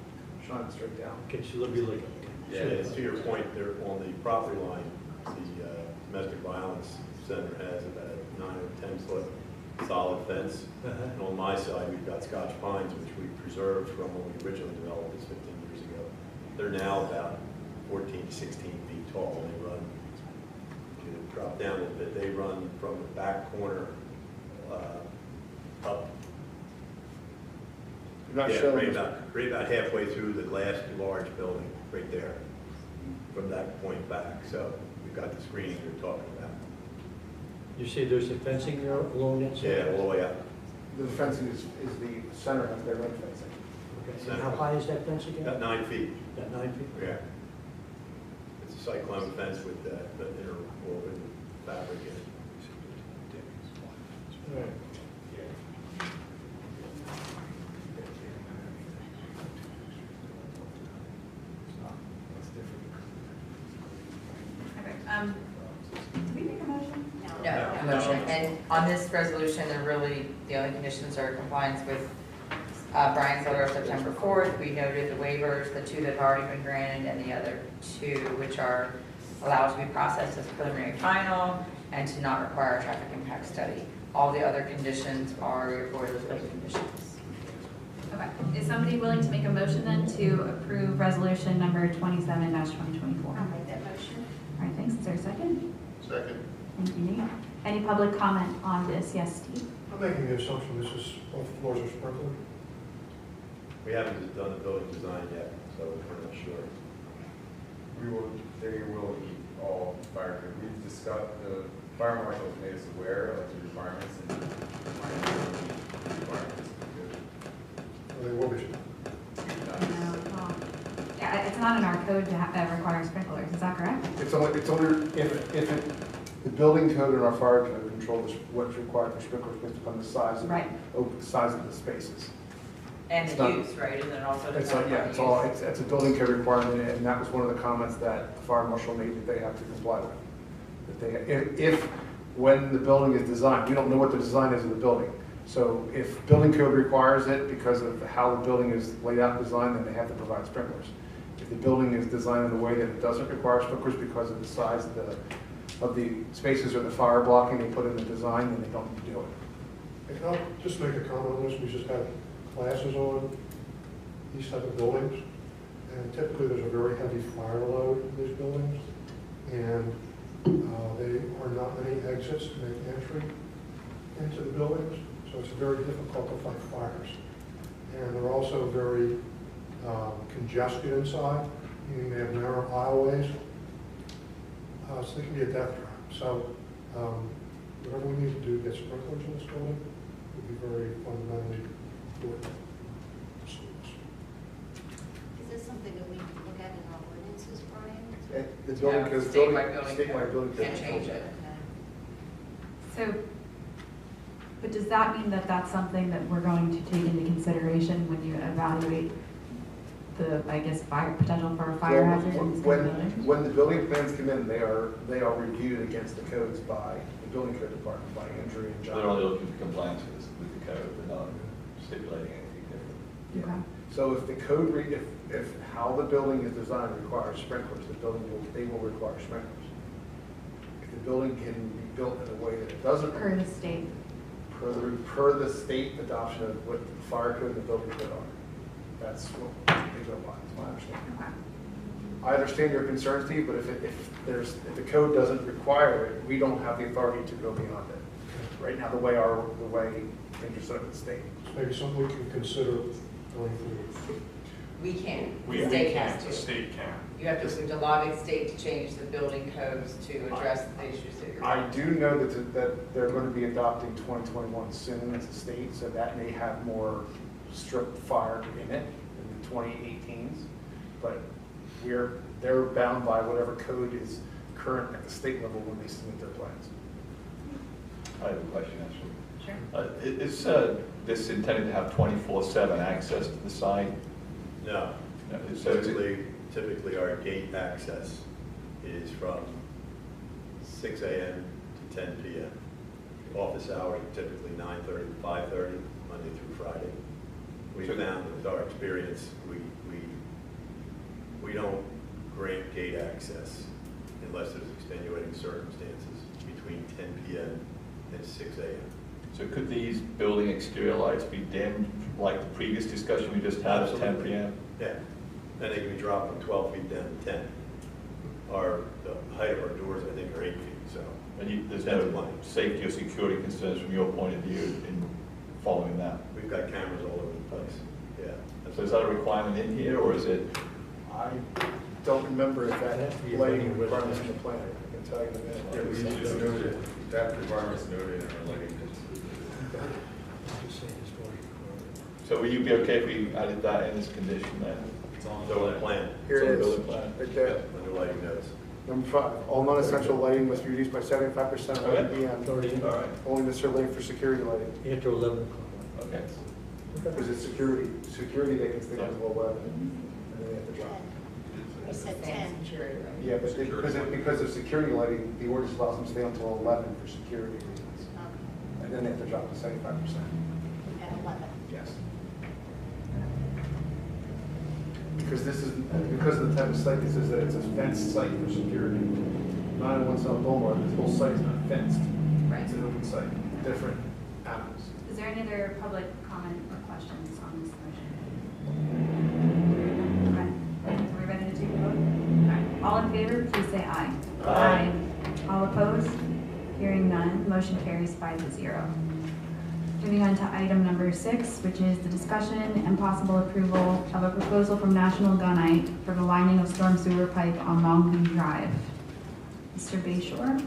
shining straight down. Okay, so there'll be like. Yeah, to your point, there on the property line, the domestic violence center has about a 9 or 10 foot solid fence. And on my side, we've got Scotch pines, which we preserved from when we originally developed this 15 years ago. They're now about 14 to 16 feet tall, and they run, if you drop down a little bit, they run from the back corner up. You're not Yeah, showing right about halfway through the glass large building, right there, from that point back. So we've got the screening you're talking about. You say there's a fencing there along that side? Yeah, all the way up. The fencing is the center of their ring fencing. Okay, and how high is that fence again? About 9 feet. About 9 feet? Yeah. It's a cyclone fence with the interwoven fabric in it. All right. Did we make a motion? No, motion. And on this resolution, the only conditions are compliance with Brian's letter of September 4th. We noted the waivers, the two that have already been granted, and the other two, which are allowed to be processed as preliminary final and to not require a traffic impact study. All the other conditions are your boilerplate conditions. Okay, is somebody willing to make a motion then to approve resolution number 27-2024? I'll make that motion. All right, thanks. Is there a second? Second. Thank you, Nate. Any public comment on this? Yes, Steve? I'm making the assumption this is, both floors are sprinkled. We haven't done the building design yet, so we're not sure. They will meet all fire code. We've discussed, the fire marshal has made us aware of the requirements and the requirements. They will be. No. Well, yeah, it's not in our code to require sprinklers. Is that correct? It's only if the building code and our fire code control what's required for sprinklers based upon the size of size of the spaces. And It's the not- use, right? Isn't it also? It's like, yeah, it's a building code requirement, and that was one of the comments that the fire marshal made that they have to comply with. That they, when the building is designed, we don't know what the design is of the building. So if building code requires it because of how the building is laid out and designed, then they have to provide sprinklers. If the building is designed in a way that it doesn't require sprinklers because of the size of the spaces or the fire blocking they put in the design, then they don't need to do it. And I'll just make a comment on this. We just had classes on these type of buildings, and typically there's a very heavy fire load in these buildings. and there are not many exits to make entry into the buildings, so it's very difficult to fight fires. And they're also very congested inside, meaning they have narrow aisleways, so they can be a death trap. So whatever we need to do to get sprinklers in this building would be very fundamentally important. Is this something that we can look at in our ordinances, Brian? The building code, statewide building code. Can't change it. So, but does that mean that that's something that we're going to take into consideration when you evaluate the, I guess, potential for a fire hazard in these kind of buildings? When the building plans come in, they are reviewed against the codes by the building code department, by Andrew and John. They're only looking for compliance with the code, they're not stipulating anything different. Okay. So if the code, if how the building is designed requires sprinklers, they will require sprinklers. If the building can be built in a way that it doesn't. Per the state. Per the state adoption of what the fire code and the building code are. That's what they go by, is my understanding. Okay. I understand your concerns, Steve, but if the code doesn't require it, we don't have the authority to go beyond it. Right now, the way things are set up in the state. Maybe something we can consider going through. We can. We The state can't, has the to. state can. You have to lobby the state to change the building codes to address the issues that you're. I do know that they're going to be adopting 2021 soon as a state, so that may have more strict fire in it in the 2018s. But they're bound by whatever code is current at the state level when they submit their plans. I have a question, actually. Sure. Is this intended to have 24/7 access to the site? No. So Typically, our gate access is from 6 a.m. to 10 p.m. Office hours are typically 9:30 to 5:30, Monday through Friday. We found with our experience, we don't grant gate access unless there's extenuating circumstances between 10 p.m. and 6 a.m. So could these building exterior lights be dimmed like the previous discussion we just had at 10 p.m.? Yeah, and they can be dropped from 12 feet down to 10. The height of our doors, I think, are 8 feet, so. And there's no safety or security concerns from your point of view in following that? We've got cameras all over the place, yeah. So is that a requirement in here, or is it? I don't remember if that has to be a lighting lighting requirement in the plan. I can tell you in a minute. It's noted, that requirement's noted in our lighting codes. So will you be okay if we added that in as a condition then? It's on the plan. Here It's on it the is, building plan. right there. Under lighting notes. Number 5, all non-essential lighting must be reduced by 75% of Okay. PM. All right, Only necessarily for security lighting. After 11 o'clock. okay. Because it's security. Security, they can stay until 11, and then they have to drop. You said 10. Yeah, but because of security lighting, the ordinance allows them to stay until 11 for security reasons. Okay. And then they have to drop to 75%. At 11. Yes. Because of the type of site this is, that it's a fenced site for security. 901 South Beaumont, this whole site is not fenced. Right. It's an open site, different animals. Is there any other public comment or questions on this motion? Okay, so we're ready to take a vote? All right, all in favor, please say aye. Aye. All opposed? Hearing none, motion carries 5-0. Moving on to item number 6, which is the discussion and possible approval of a proposal from National Gunite for the lining of storm sewer pipe on Longview Drive. Mr. Bayshore?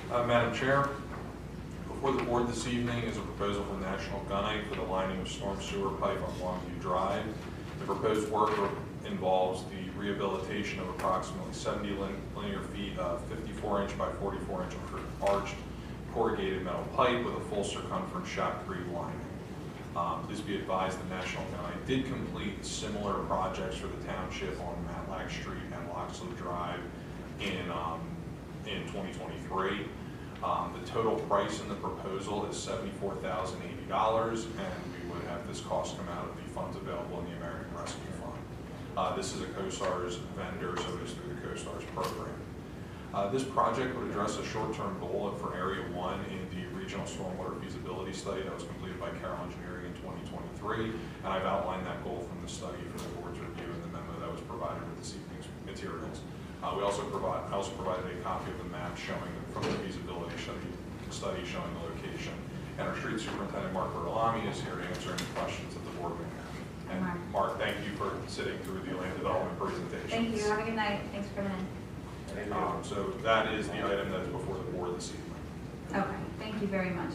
Madam Chair, before the board this evening is a proposal from National Gunite for the lining of storm sewer pipe on Longview Drive. The proposed work involves the rehabilitation of approximately 70 linear feet of 54-inch by 44-inch arched corrugated metal pipe with a full circumference shotcrete lining. Please be advised that National Gunite did complete similar projects for the township on Matlack Street and Loxley Drive in 2023. The total price in the proposal is $74,080, and we would have this cost come out of the funds available in the American Rescue Fund. This is a COSTARS vendor, so it is through the COSTARS program. This project would address a short-term goal for Area 1 in the Regional Stormwater Feasibility Study that was completed by Carroll Engineering in 2023, and I've outlined that goal from the study for the board's review in the memo that was provided with this evening's materials. I also provided a copy of the map showing from the feasibility study showing the location. And our street superintendent, Mark Bertolami, is here to answer any questions that the board may have. And Mark, thank you for sitting through the land development presentation. Thank you. Have a good night. Thanks for coming in. So that is the item that is before the board this evening. Okay, thank you very much.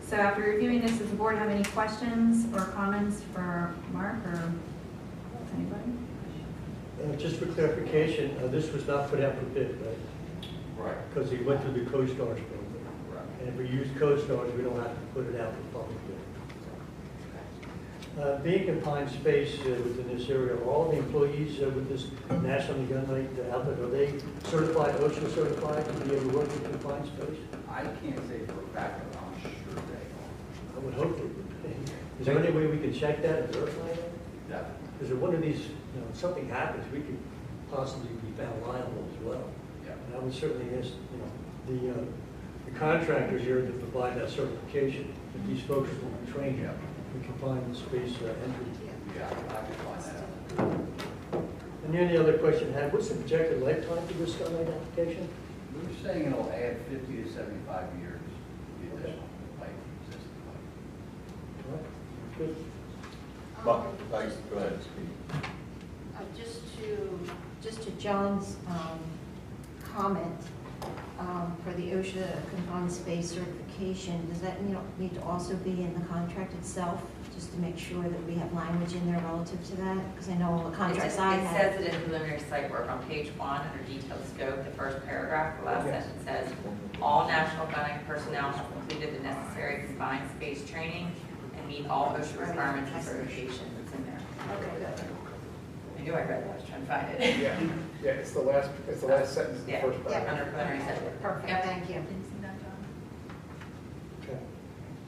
So after reviewing this, does the board have any questions or comments for Mark or anybody? Just for clarification, this was not put out for bid, right? Right. Because he went through the CoStarz program. Right. And if we use CoStarz, we don't have to put it out for public bid. Being confined space within this area, are all the employees with this National Gun Night outfit, are they certified, OSHA certified to be able to work in confined space? I can't say for a fact, but I'm sure they are. I would hope they would be. Is there any way we can check that and verify that? Yeah. Because if one of these, if something happens, we could possibly be found liable as well. Yeah. And I would certainly ask, the contractors here to provide that certification, that these folks will be trained in confined space entry. Yeah, I can find that out. And the only other question I had, what's the projected lifetime for this Skylight application? We're saying it'll add 50 to 75 years to the additional pipe, existing pipe. Good. Thanks, go ahead. Just to John's comment, for the OSHA confined space certification, does that need to also be in the contract itself, just to make sure that we have language in there relative to that? Because I know the contracts I have. It says it in preliminary site work on page 1 under detailed scope. The first paragraph, the last sentence says, all National Gun personnel have completed the necessary confined space training and meet all OSHA requirements and certifications. It's in there. Okay, good. I knew I read that. I was trying to find it. Yeah, it's the last sentence of the Yeah, first paragraph. under preliminary site work. Perfect, thank you. Didn't see that, John. Okay.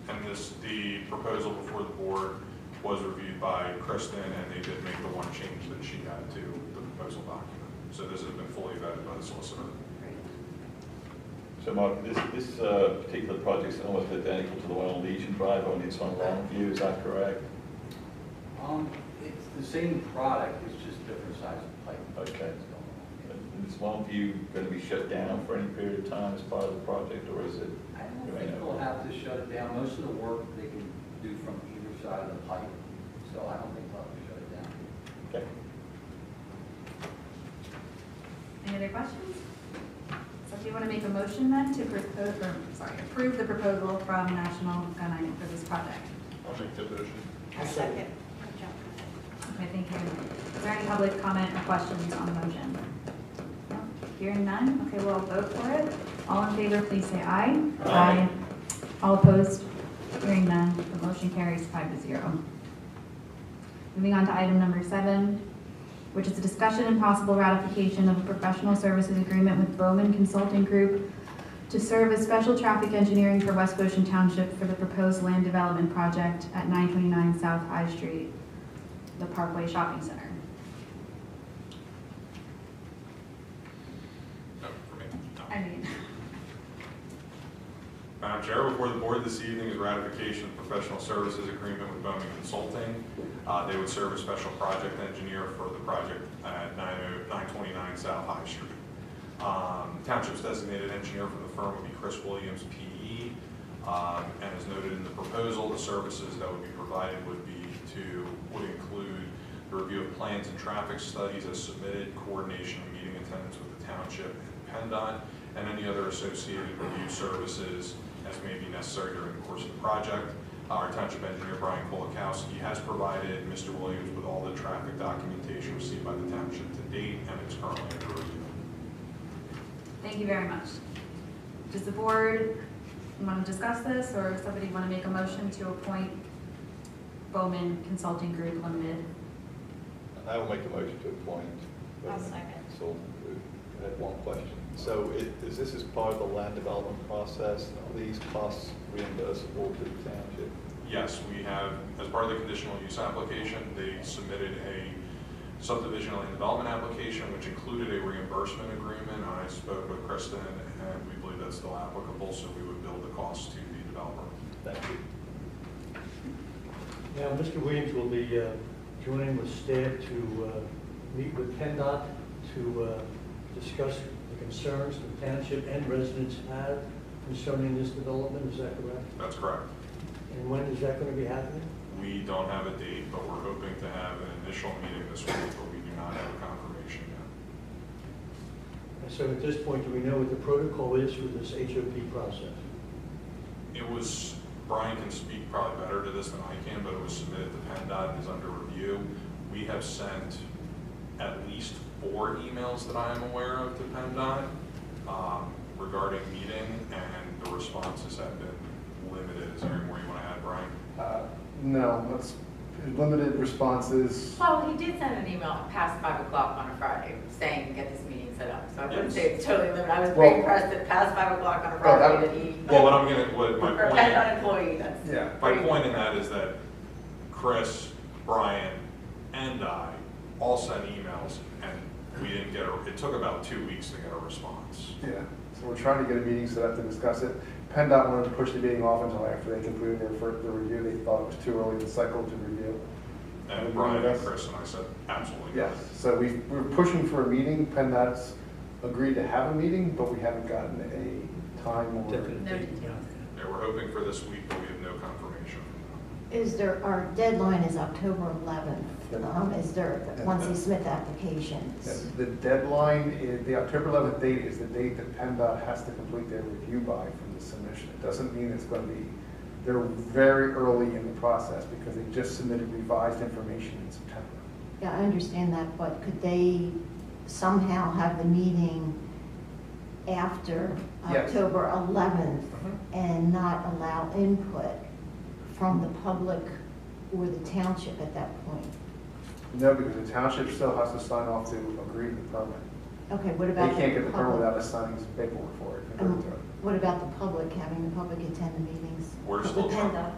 And the proposal before the board was reviewed by Kristen, and they did make the one change that she had to the proposal document. So this has been fully vetted by the solicitor. So Mark, this particular project is almost identical to the one on Legion Drive, only it's on Longview, is that correct? It's the same product, it's just different size of pipe. Okay. And is Longview going to be shut down for any period of time as part of the project, or is it? I don't think they'll have to shut it down. Most of the work they can do from either side of the pipe, so I don't think they'll have to shut it down. Okay. Any other questions? So if you want to make a motion then to approve the proposal from National Gun Night for this project. I'll make the motion. A second. Okay, thank you. Is there any public comment or questions on the motion? No? Hearing none? Okay, we'll vote for it. All in favor, please say aye. Aye. All opposed? Hearing none, the motion carries 5-0. Moving on to item number 7, which is a discussion and possible ratification of a professional services agreement with Bowman Consulting Group to serve as special traffic engineering for West Goshen Township for the proposed land development project at 929 South High Street, the Parkway Shopping Center. No, for me, no. I mean, Madam Chair, before the board this evening is ratification of professional services agreement with Bowman Consulting. They would serve as special project engineer for the project at 929 South High Street. Township's designated engineer for the firm would be Chris Williams, PE. And as noted in the proposal, the services that would be provided would include the review of plans and traffic studies as submitted, coordination of meeting attendance with the township and PennDOT, and any other associated review services as may be necessary during the course of the project. Our township engineer, Brian Kolakowski, has provided Mr. Williams with all the traffic documentation received by the township to date, and it's currently under review. thank you very much. Does the board want to discuss this, or does somebody want to make a motion to appoint Bowman Consulting Group Limited? I will make a motion to appoint. I'll second. Consulting Group. I have one question. So is this as part of the land development process? Are these costs reimbursable to the township? Yes, we have, as part of the conditional use application, they submitted a subdivision land development application, which included a reimbursement agreement. I spoke with Kristen, and we believe that's still applicable, so we would bill the cost to the developer. Thank you. Now, Mr. Williams will be joining with staff to meet with PennDOT to discuss the concerns the township and residents have concerning this development, is that correct? That's correct. And when is that going to be happening? We don't have a date, but we're hoping to have an initial meeting this week, but we do not have a confirmation yet. And so at this point, do we know what the protocol is for this HOP process? It was, Brian can speak probably better to this than I can, but it was submitted to PennDOT and is under review. We have sent at least 4 emails that I am aware of to PennDOT regarding meeting, and the responses have been limited. Is there any more you want to add, Brian? No, that's limited responses. Well, he did send an email past 5 o'clock on a Friday saying, get this meeting set up. So I wouldn't say it's totally limited. I was very impressed that past 5 o'clock on a Friday that he. Well, my or point. PennDOT employee, that's. Yeah. My point in that is that Chris, Brian, and I all sent emails, and we didn't get it took about 2 weeks to get a response. Yeah, so we're trying to get a meeting set up to discuss it. PennDOT wanted to push the meeting off until after they completed their review. They thought it was too early in the cycle to review. And Brian and Chris and I said, absolutely. Yes, so we're pushing for a meeting. PennDOT's agreed to have a meeting, but we haven't gotten a time or. Yeah, we're hoping for this week, but we have no confirmation. Our deadline is October 11th. Is there, once they submit the applications? The deadline, the October 11th date is the date that PennDOT has to complete their review by from the submission. It doesn't mean it's going to be, they're very early in the process because they just submitted revised information in September. Yeah, I understand that, but could they somehow have the meeting after Yes. October 11th and not allow input from the public or the township at that point? No, because the township still has to sign off to agree to the permit. Okay, what about They can't get the permit public? without us signing some paperwork for it. What about the public, having the public attend the meetings? We're The still PennDOT.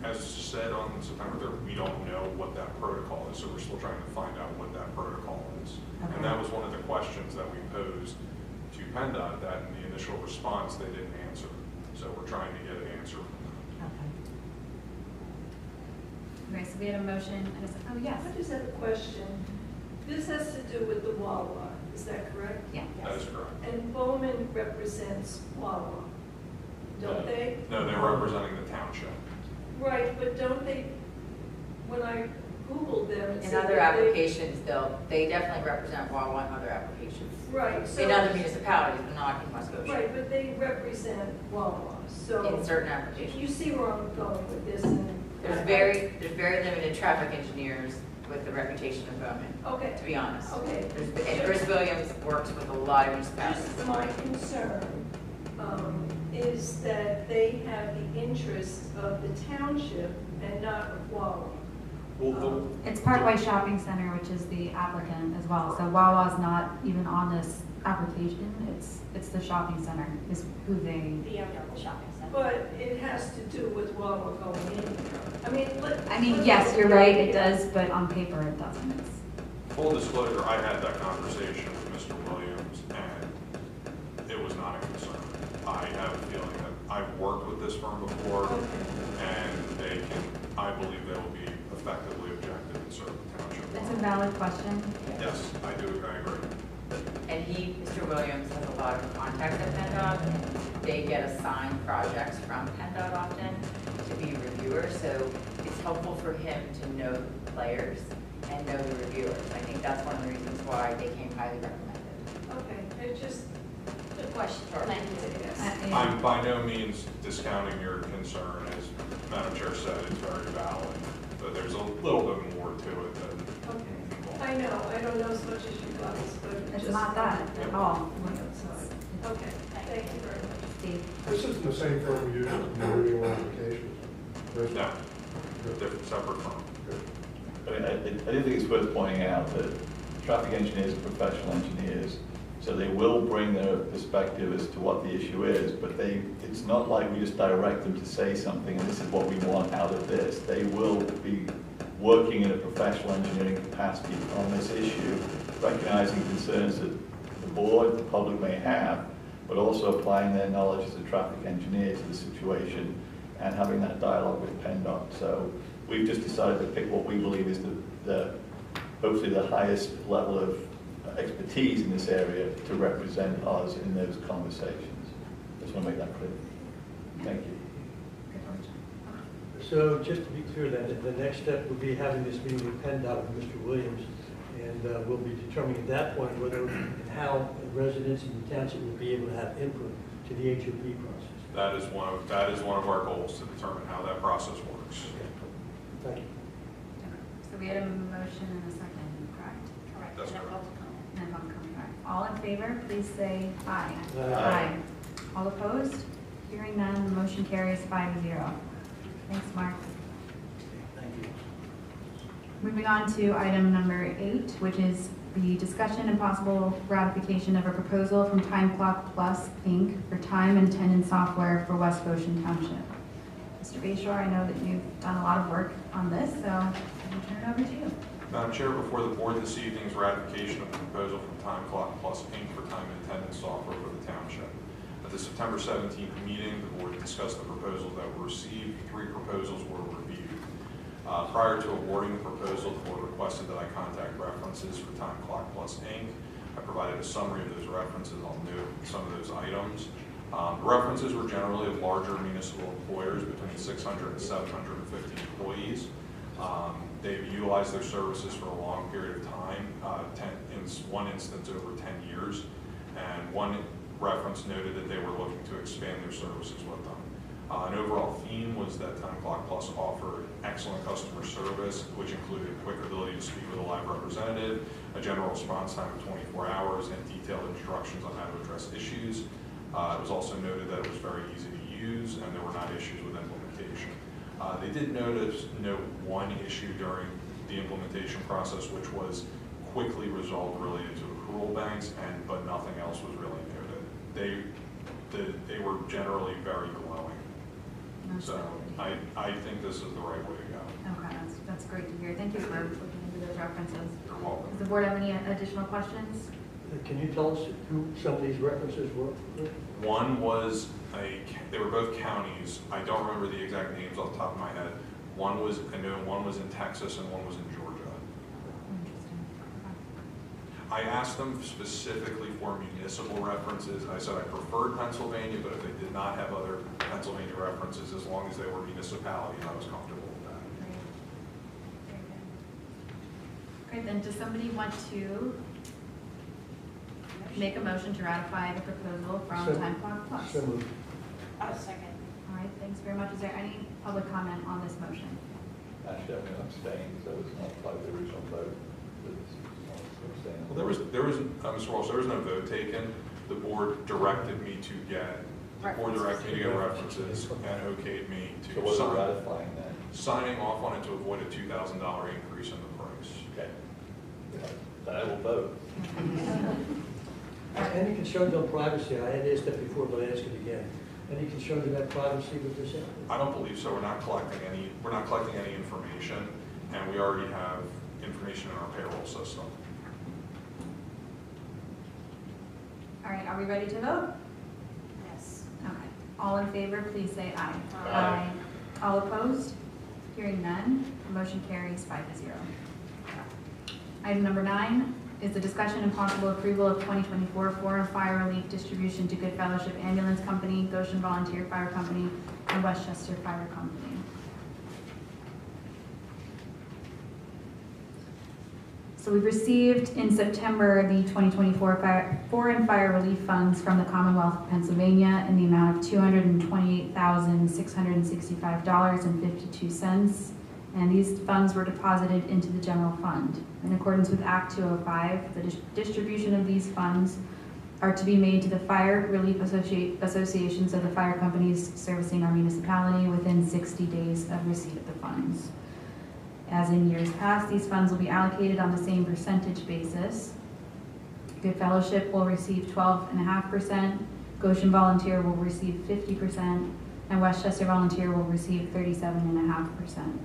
as said on September 3rd, we don't know what that protocol is, so we're still trying to find out what that protocol is. And that was one of the questions that we posed to PennDOT that in the initial response they didn't answer. So we're trying to get an answer from them. Okay, so we had a motion and a, oh, yes. I just have a question. This has to do with the Wawa, is that correct? Yeah. That is correct. And Bowman represents Wawa, don't they? No, they're representing the township. Right, but don't they, when I Googled them, it In said other that they- applications, they definitely represent Wawa in other applications. Right, so. In other municipalities, but not in West Goshen. Right, but they represent Wawa, so. In certain applications. You see where I'm going with this and. There's very limited traffic engineers with the reputation of Bowman. Okay. To be honest. Okay. And Chris Williams works with a lot of municipalities. Just my concern is that they have the interest of the township and not of Wawa. It's Parkway Shopping Center, which is the applicant as well. So Wawa's not even on this application. It's the shopping center is who they. The Emerald Shopping Center. But it has to do with Wawa going in. I mean, yes, you're right, it does, but on paper it doesn't. It's. Full disclosure, I had that conversation with Mr. Williams, and it was not a concern. I have a feeling that I've worked with this firm before, and I believe they will be effectively objective and serve the township. That's a valid question. Yes, I agree. And Mr. Williams has a lot of contacts at PennDOT, and they get assigned projects from PennDOT often to be reviewers, so it's helpful for him to know the players and know the reviewers. I think that's one of the reasons why they came highly recommended. Okay, it's just a question. I'm by no means discounting your concern. As Madam Chair said, it's very valid, but there's a little bit more to it than. I know, I don't know as much as you guys, but It's just. not that at all. Okay, thank you very much. Steve. This isn't the same firm we use in renewal applications. No, different, separate firm. I mean, I do think it's worth pointing out that traffic engineers are professional engineers, so they will bring their perspective as to what the issue is, but it's not like we just direct them to say something and this is what we want out of this. They will be working in a professional engineering capacity on this issue, recognizing concerns that the board, the public may have, but also applying their knowledge as a traffic engineer to the situation and having that dialogue with PennDOT. So we've just decided to pick what we believe is hopefully the highest level of expertise in this area to represent us in those conversations. Just want to make that clear. Thank you. So just to be clear then, the next step would be having this meeting with PennDOT with Mr. Williams, and we'll be determining at that point whether and how residents in the township will be able to have input to the HOP process. That is one of our goals, to determine how that process works. Thank you. So we had a motion and a second, correct? Correct. That's And a correct. public comment. And a public comment. All in favor, please say aye. Aye. All opposed? Hearing none, the motion carries 5-0. Thanks, Mark. Thank you. Moving on to item number 8, which is the discussion and possible ratification of a proposal from Time Clock Plus, Inc. for time and attendance software for West Goshen Township. Mr. Bayshore, I know that you've done a lot of work on this, so I'll turn it over to you. Madam Chair, before the board this evening is ratification of the proposal from Time Clock Plus Inc. for time and attendance software for the township. At the September 17th meeting, the board discussed the proposals that were received. 3 proposals were reviewed. Prior to awarding the proposal, the board requested that I contact references for Time Clock Plus Inc. I provided a summary of those references. I'll note some of those items. The references were generally of larger municipal employers between 600 and 750 employees. They've utilized their services for a long period of time, in one instance over 10 years, and one reference noted that they were looking to expand their services with them. An overall theme was that Time Clock Plus offered excellent customer service, which included quick ability to speak with a live representative, a general response time of 24 hours, and detailed instructions on how to address issues. It was also noted that it was very easy to use and there were not issues with implementation. They did note one issue during the implementation process, which was quickly resolved related to accrual banks, but nothing else was really noted. They were generally very glowing. So I think this is the right way to go. Okay, that's great to hear. Thank you for looking into those references. You're welcome. Does the board have any additional questions? Can you tell us who some of these references were? One was they were both counties. I don't remember the exact names off the top of my head. I know one was in Texas and one was in Georgia. Interesting. I asked them specifically for municipal references. I said I preferred Pennsylvania, but if they did not have other Pennsylvania references, as long as they were municipalities, I was comfortable with that. Great. Very good. Great, then does somebody want to make a motion to ratify the proposal from Time Clock Plus? So moved. Second. All right, thanks very much. Is there any public comment on this motion? Actually, I'm going to abstain, so it's not like the original vote. Well, there was Mr. Walsh, there was no vote taken. The board directed me to get references and okayed me to So what's ratifying that? signing off on it to avoid a $2,000 increase in the price. Okay. Then I will vote. Any concerns on privacy? I had asked that before, but I ask it again. Any concerns about privacy with this? I don't believe so. We're not collecting any information, and we already have information in our payroll system. All right, are we ready to vote? Yes. Okay. All in favor, please say aye. Aye. All opposed? Hearing none, the motion carries 5-0. Item number 9 is the discussion and possible approval of 2024 foreign fire relief distribution to Good Fellowship Ambulance Company, Goshen Volunteer Fire Company, and Westchester Fire Company. So we received in September the 2024 foreign fire relief funds from the Commonwealth of Pennsylvania in the amount of $228,665.52. And these funds were deposited into the general fund. In accordance with Act 205, the distribution of these funds are to be made to the fire relief associations of the fire companies servicing our municipality within 60 days of receipt of the funds. As in years past, these funds will be allocated on the same percentage basis. Good Fellowship will receive 12.5%, Goshen Volunteer will receive 50%, and Westchester Volunteer will receive 37.5%.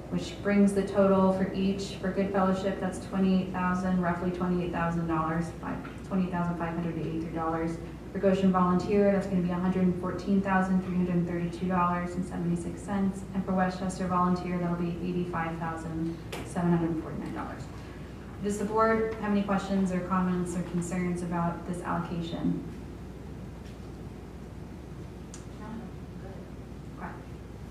Which brings the total for each, for Good Fellowship, that's $28,000, roughly $28,000, $28,583. For Goshen Volunteer, that's going to be $114,332.76, and for Westchester Volunteer, that'll be $85,749. Does the board have any questions or comments or concerns about this allocation? Okay.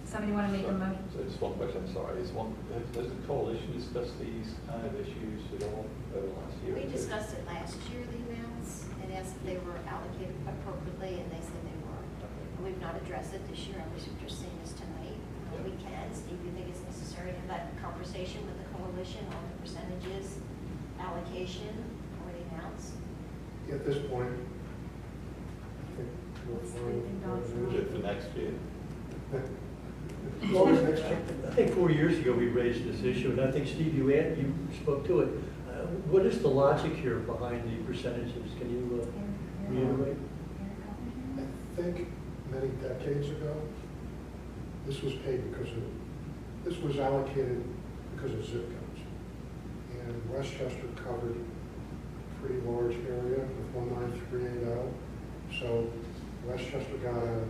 Somebody want to make a motion? So just one question, I'm sorry, has the coalition discussed these kind of issues at all over the last year? We discussed it last year, the amounts, and asked if they were allocated appropriately, and they said they were. And we've not addressed it this year, obviously we're just seeing this tonight. We can, Steve, you think it's necessary to have that conversation with the coalition on the percentages, allocation, or the amounts? At this point, I think we're fine. Good for next year. As long as next year. I think 4 years ago, we raised this issue, and I think, Steve, you spoke to it. What is the logic here behind the percentages? Can you reiterate? I think many decades ago, this was paid because of, this was allocated because of zip codes. And Westchester covered a pretty large area with 19380. So Westchester got a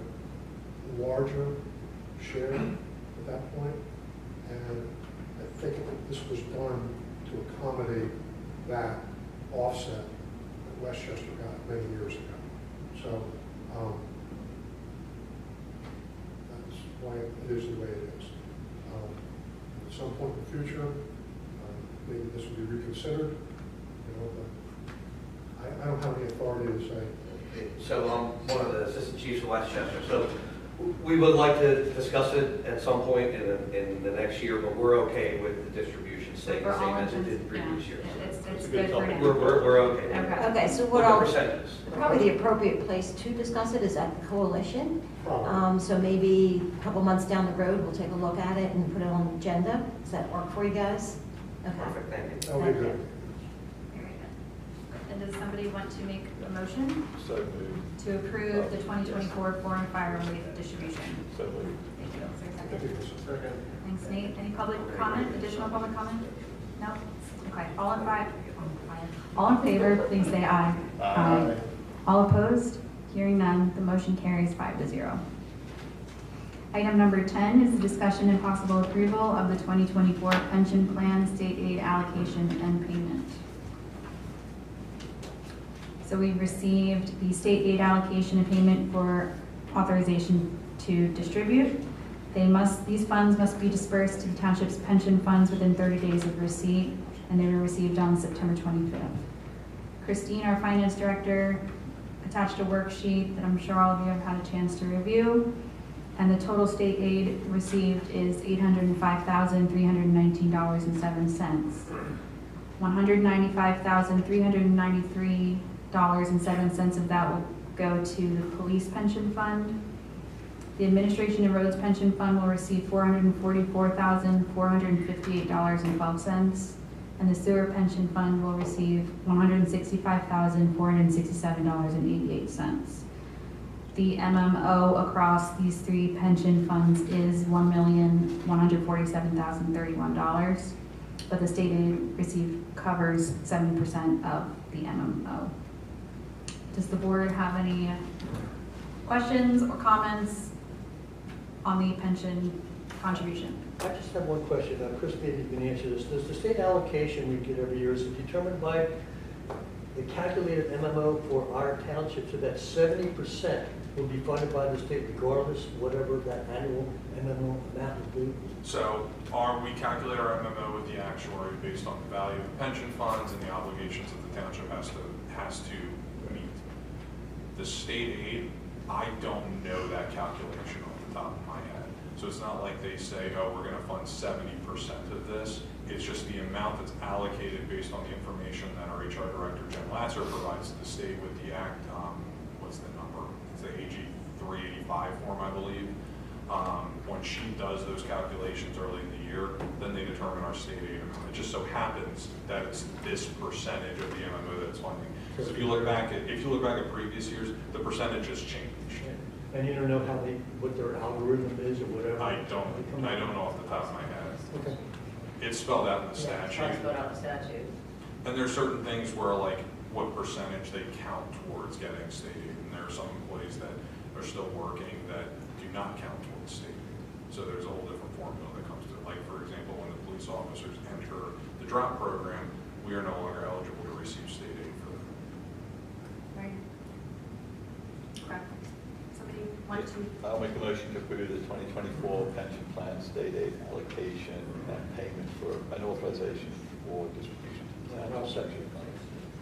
larger share at that point. And I think this was done to accommodate that offset that Westchester got many years ago. So that's why it is the way it is. At some point in the future, maybe this will be reconsidered, but I don't have any authority to say. So I'm one of the assistant chiefs of Westchester. So we would like to discuss it at some point in the next year, but we're okay with the distribution staying the same as it did previous years. It's good for now. We're okay. Okay, so What are the percentages? probably the appropriate place to discuss it is at the coalition. So maybe a couple months down the road, we'll take a look at it and put it on the agenda. Does that work for you guys? Okay. Perfect, thank you. That would be good. Very good. And does somebody want to make a motion So moved. to approve the 2024 foreign fire relief distribution? So moved. Thank you. Is there a second? Second. Thanks, Nate. Any public comment, additional public comment? No? Okay, all in favor, please say aye. Aye. All opposed? Hearing none, the motion carries 5-0. Item number 10 is the discussion and possible approval of the 2024 pension plan state aid allocation and payment. So we received the state aid allocation and payment for authorization to distribute. These funds must be dispersed to the township's pension funds within 30 days of receipt, and they were received on September 25th. Christine, our finance director, attached a worksheet that I'm sure all of you have had a chance to review. And the total state aid received is $805,319.07. $195,393.07 of that will go to the police pension fund. The administration and roads pension fund will receive $444,458.12. And the sewer pension fund will receive $165,467.88. The MMO across these three pension funds is $1,147,031, but the state aid received covers 70% of the MMO. Does the board have any questions or comments on the pension contribution? I just have one question. Chris, maybe you can answer this. Does the state allocation we get every year, is it determined by the calculated MMO for our township, so that 70% will be funded by the state regardless, whatever that annual MMO amount will be? So we calculate our MMO with the actuary based on the value of the pension funds and the obligations that the township has to meet. The state aid, I don't know that calculation off the top of my head. So it's not like they say, oh, we're going to fund 70% of this. It's just the amount that's allocated based on the information that our HR director, Jen Latzer, provides to the state with the act, what's the number? It's the AG 385 form, I believe. When she does those calculations early in the year, then they determine our state aid amount. It just so happens that it's this percentage of the MMO that it's funding. Because if you look back at previous years, the percentages change. And you don't know what their algorithm is or whatever? I don't know off the top of my head. Okay. It's spelled out in the statute. It's spelled out in the statute. And there's certain things where, like, what percentage they count towards getting state aid. And there are some employees that are still working that do not count towards state aid. So there's a whole different formula that comes to it. Like, for example, when the police officers enter the drop program, we are no longer eligible to receive state aid for that. Right. Correct. Somebody want to? I'll make a motion to approve the 2024 pension plan state aid allocation and payment for an authorization for distribution to the town. Section.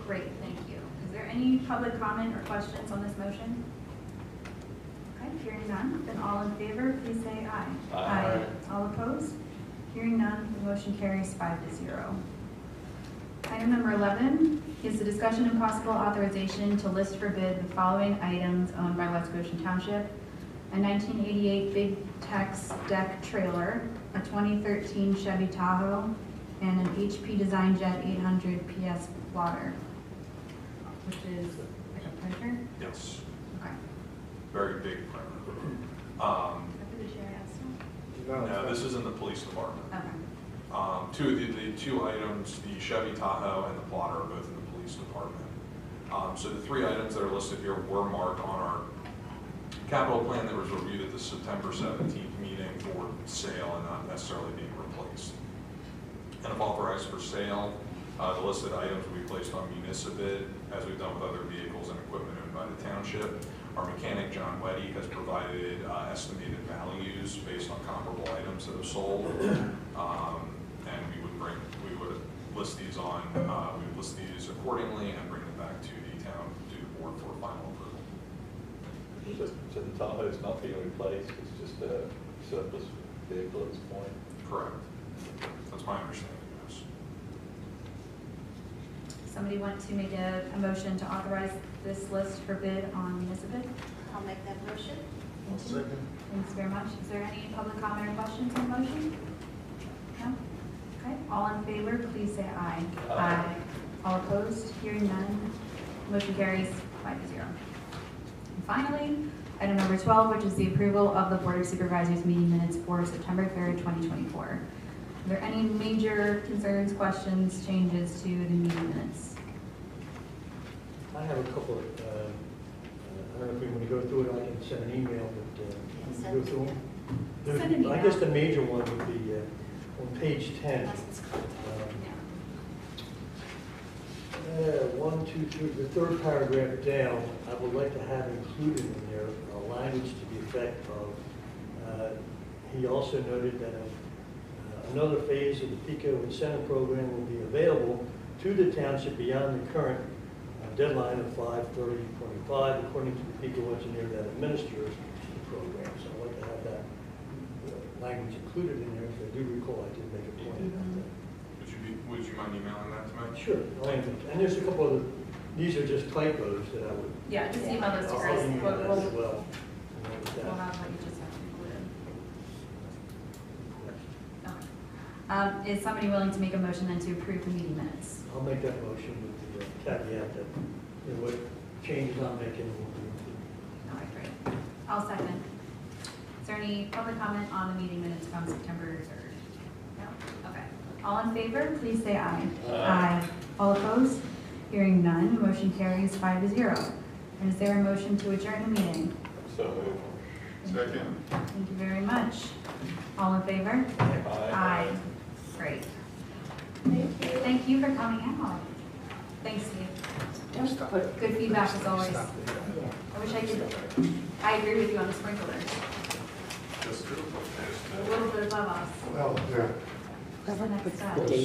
Great, thank you. Is there any public comment or questions on this motion? Okay, hearing none, then all in favor, please say aye. Aye. All opposed? Hearing none, the motion carries 5-0. Item number 11 is the discussion and possible authorization to list for bid the following items owned by West Goshen Township: a 1988 Big Tex deck trailer, a 2013 Chevy Tahoe, and an HP Design Jet 800 PS plotter, which is like a printer? Yes, Okay. very big printer. For the sheriff's? No, this is in the police department. Okay. The two items, the Chevy Tahoe and the plotter, are both in the police department. So the three items that are listed here were marked on our capital plan that was reviewed at the September 17th meeting for sale and not necessarily being replaced. And if authorized for sale, the listed items will be placed on municipal bid, as we've done with other vehicles and equipment owned by the township. Our mechanic, John Weddy, has provided estimated values based on comparable items that have sold. And we would list these accordingly and bring them back to the board for final approval. So the Tahoe is not being replaced, it's just a surplus vehicle at this point? Correct. That's my understanding, yes. Somebody want to make a motion to authorize this list for bid on municipal bid? I'll make that motion. Second. Thanks very much. Is there any public comment or questions on the motion? No? Okay, all in favor, please say aye. Aye. All opposed? Hearing none, motion carries 5-0. And finally, item number 12, which is the approval of the Board of Supervisors meeting minutes for September 3rd, 2024. Are there any major concerns, questions, changes to the meeting minutes? I have a couple of, I don't know if we want to go through it, I can send an email, but Send go it. through them. Send an I guess email. the major one would be on page 10. One, two, three, the third paragraph down, I would like to have included in there language to the effect of, he also noted that another phase of the PICO incentive program will be available to the township beyond the current deadline of 5/30/25, according to the PICO engineer that administers the program. So I'd like to have that language included in there, because I do recall I did make a point about that. Would you mind emailing that to me? Sure. And there's a couple of, these are just typos that I would. Yeah, just email those to I'll Grace. email that as well. We'll have what you just have included. Okay. Is somebody willing to make a motion then to approve the meeting minutes? I'll make that motion with the caveat that, what changes I'm making will be included. All right, great. I'll second. Is there any public comment on the meeting minutes from September 3rd? No? Okay. All in favor, please say aye. Aye. All opposed? Hearing none, motion carries 5-0. And is there a motion to adjourn the meeting? So moved. Second. Thank you very much. All in favor? Aye. Great. Thank you for coming out. Thanks, Steve. Good feedback as always. I wish I could, I agree with you on the sprinklers. A little bit above us. Well, yeah. What's the next step? That was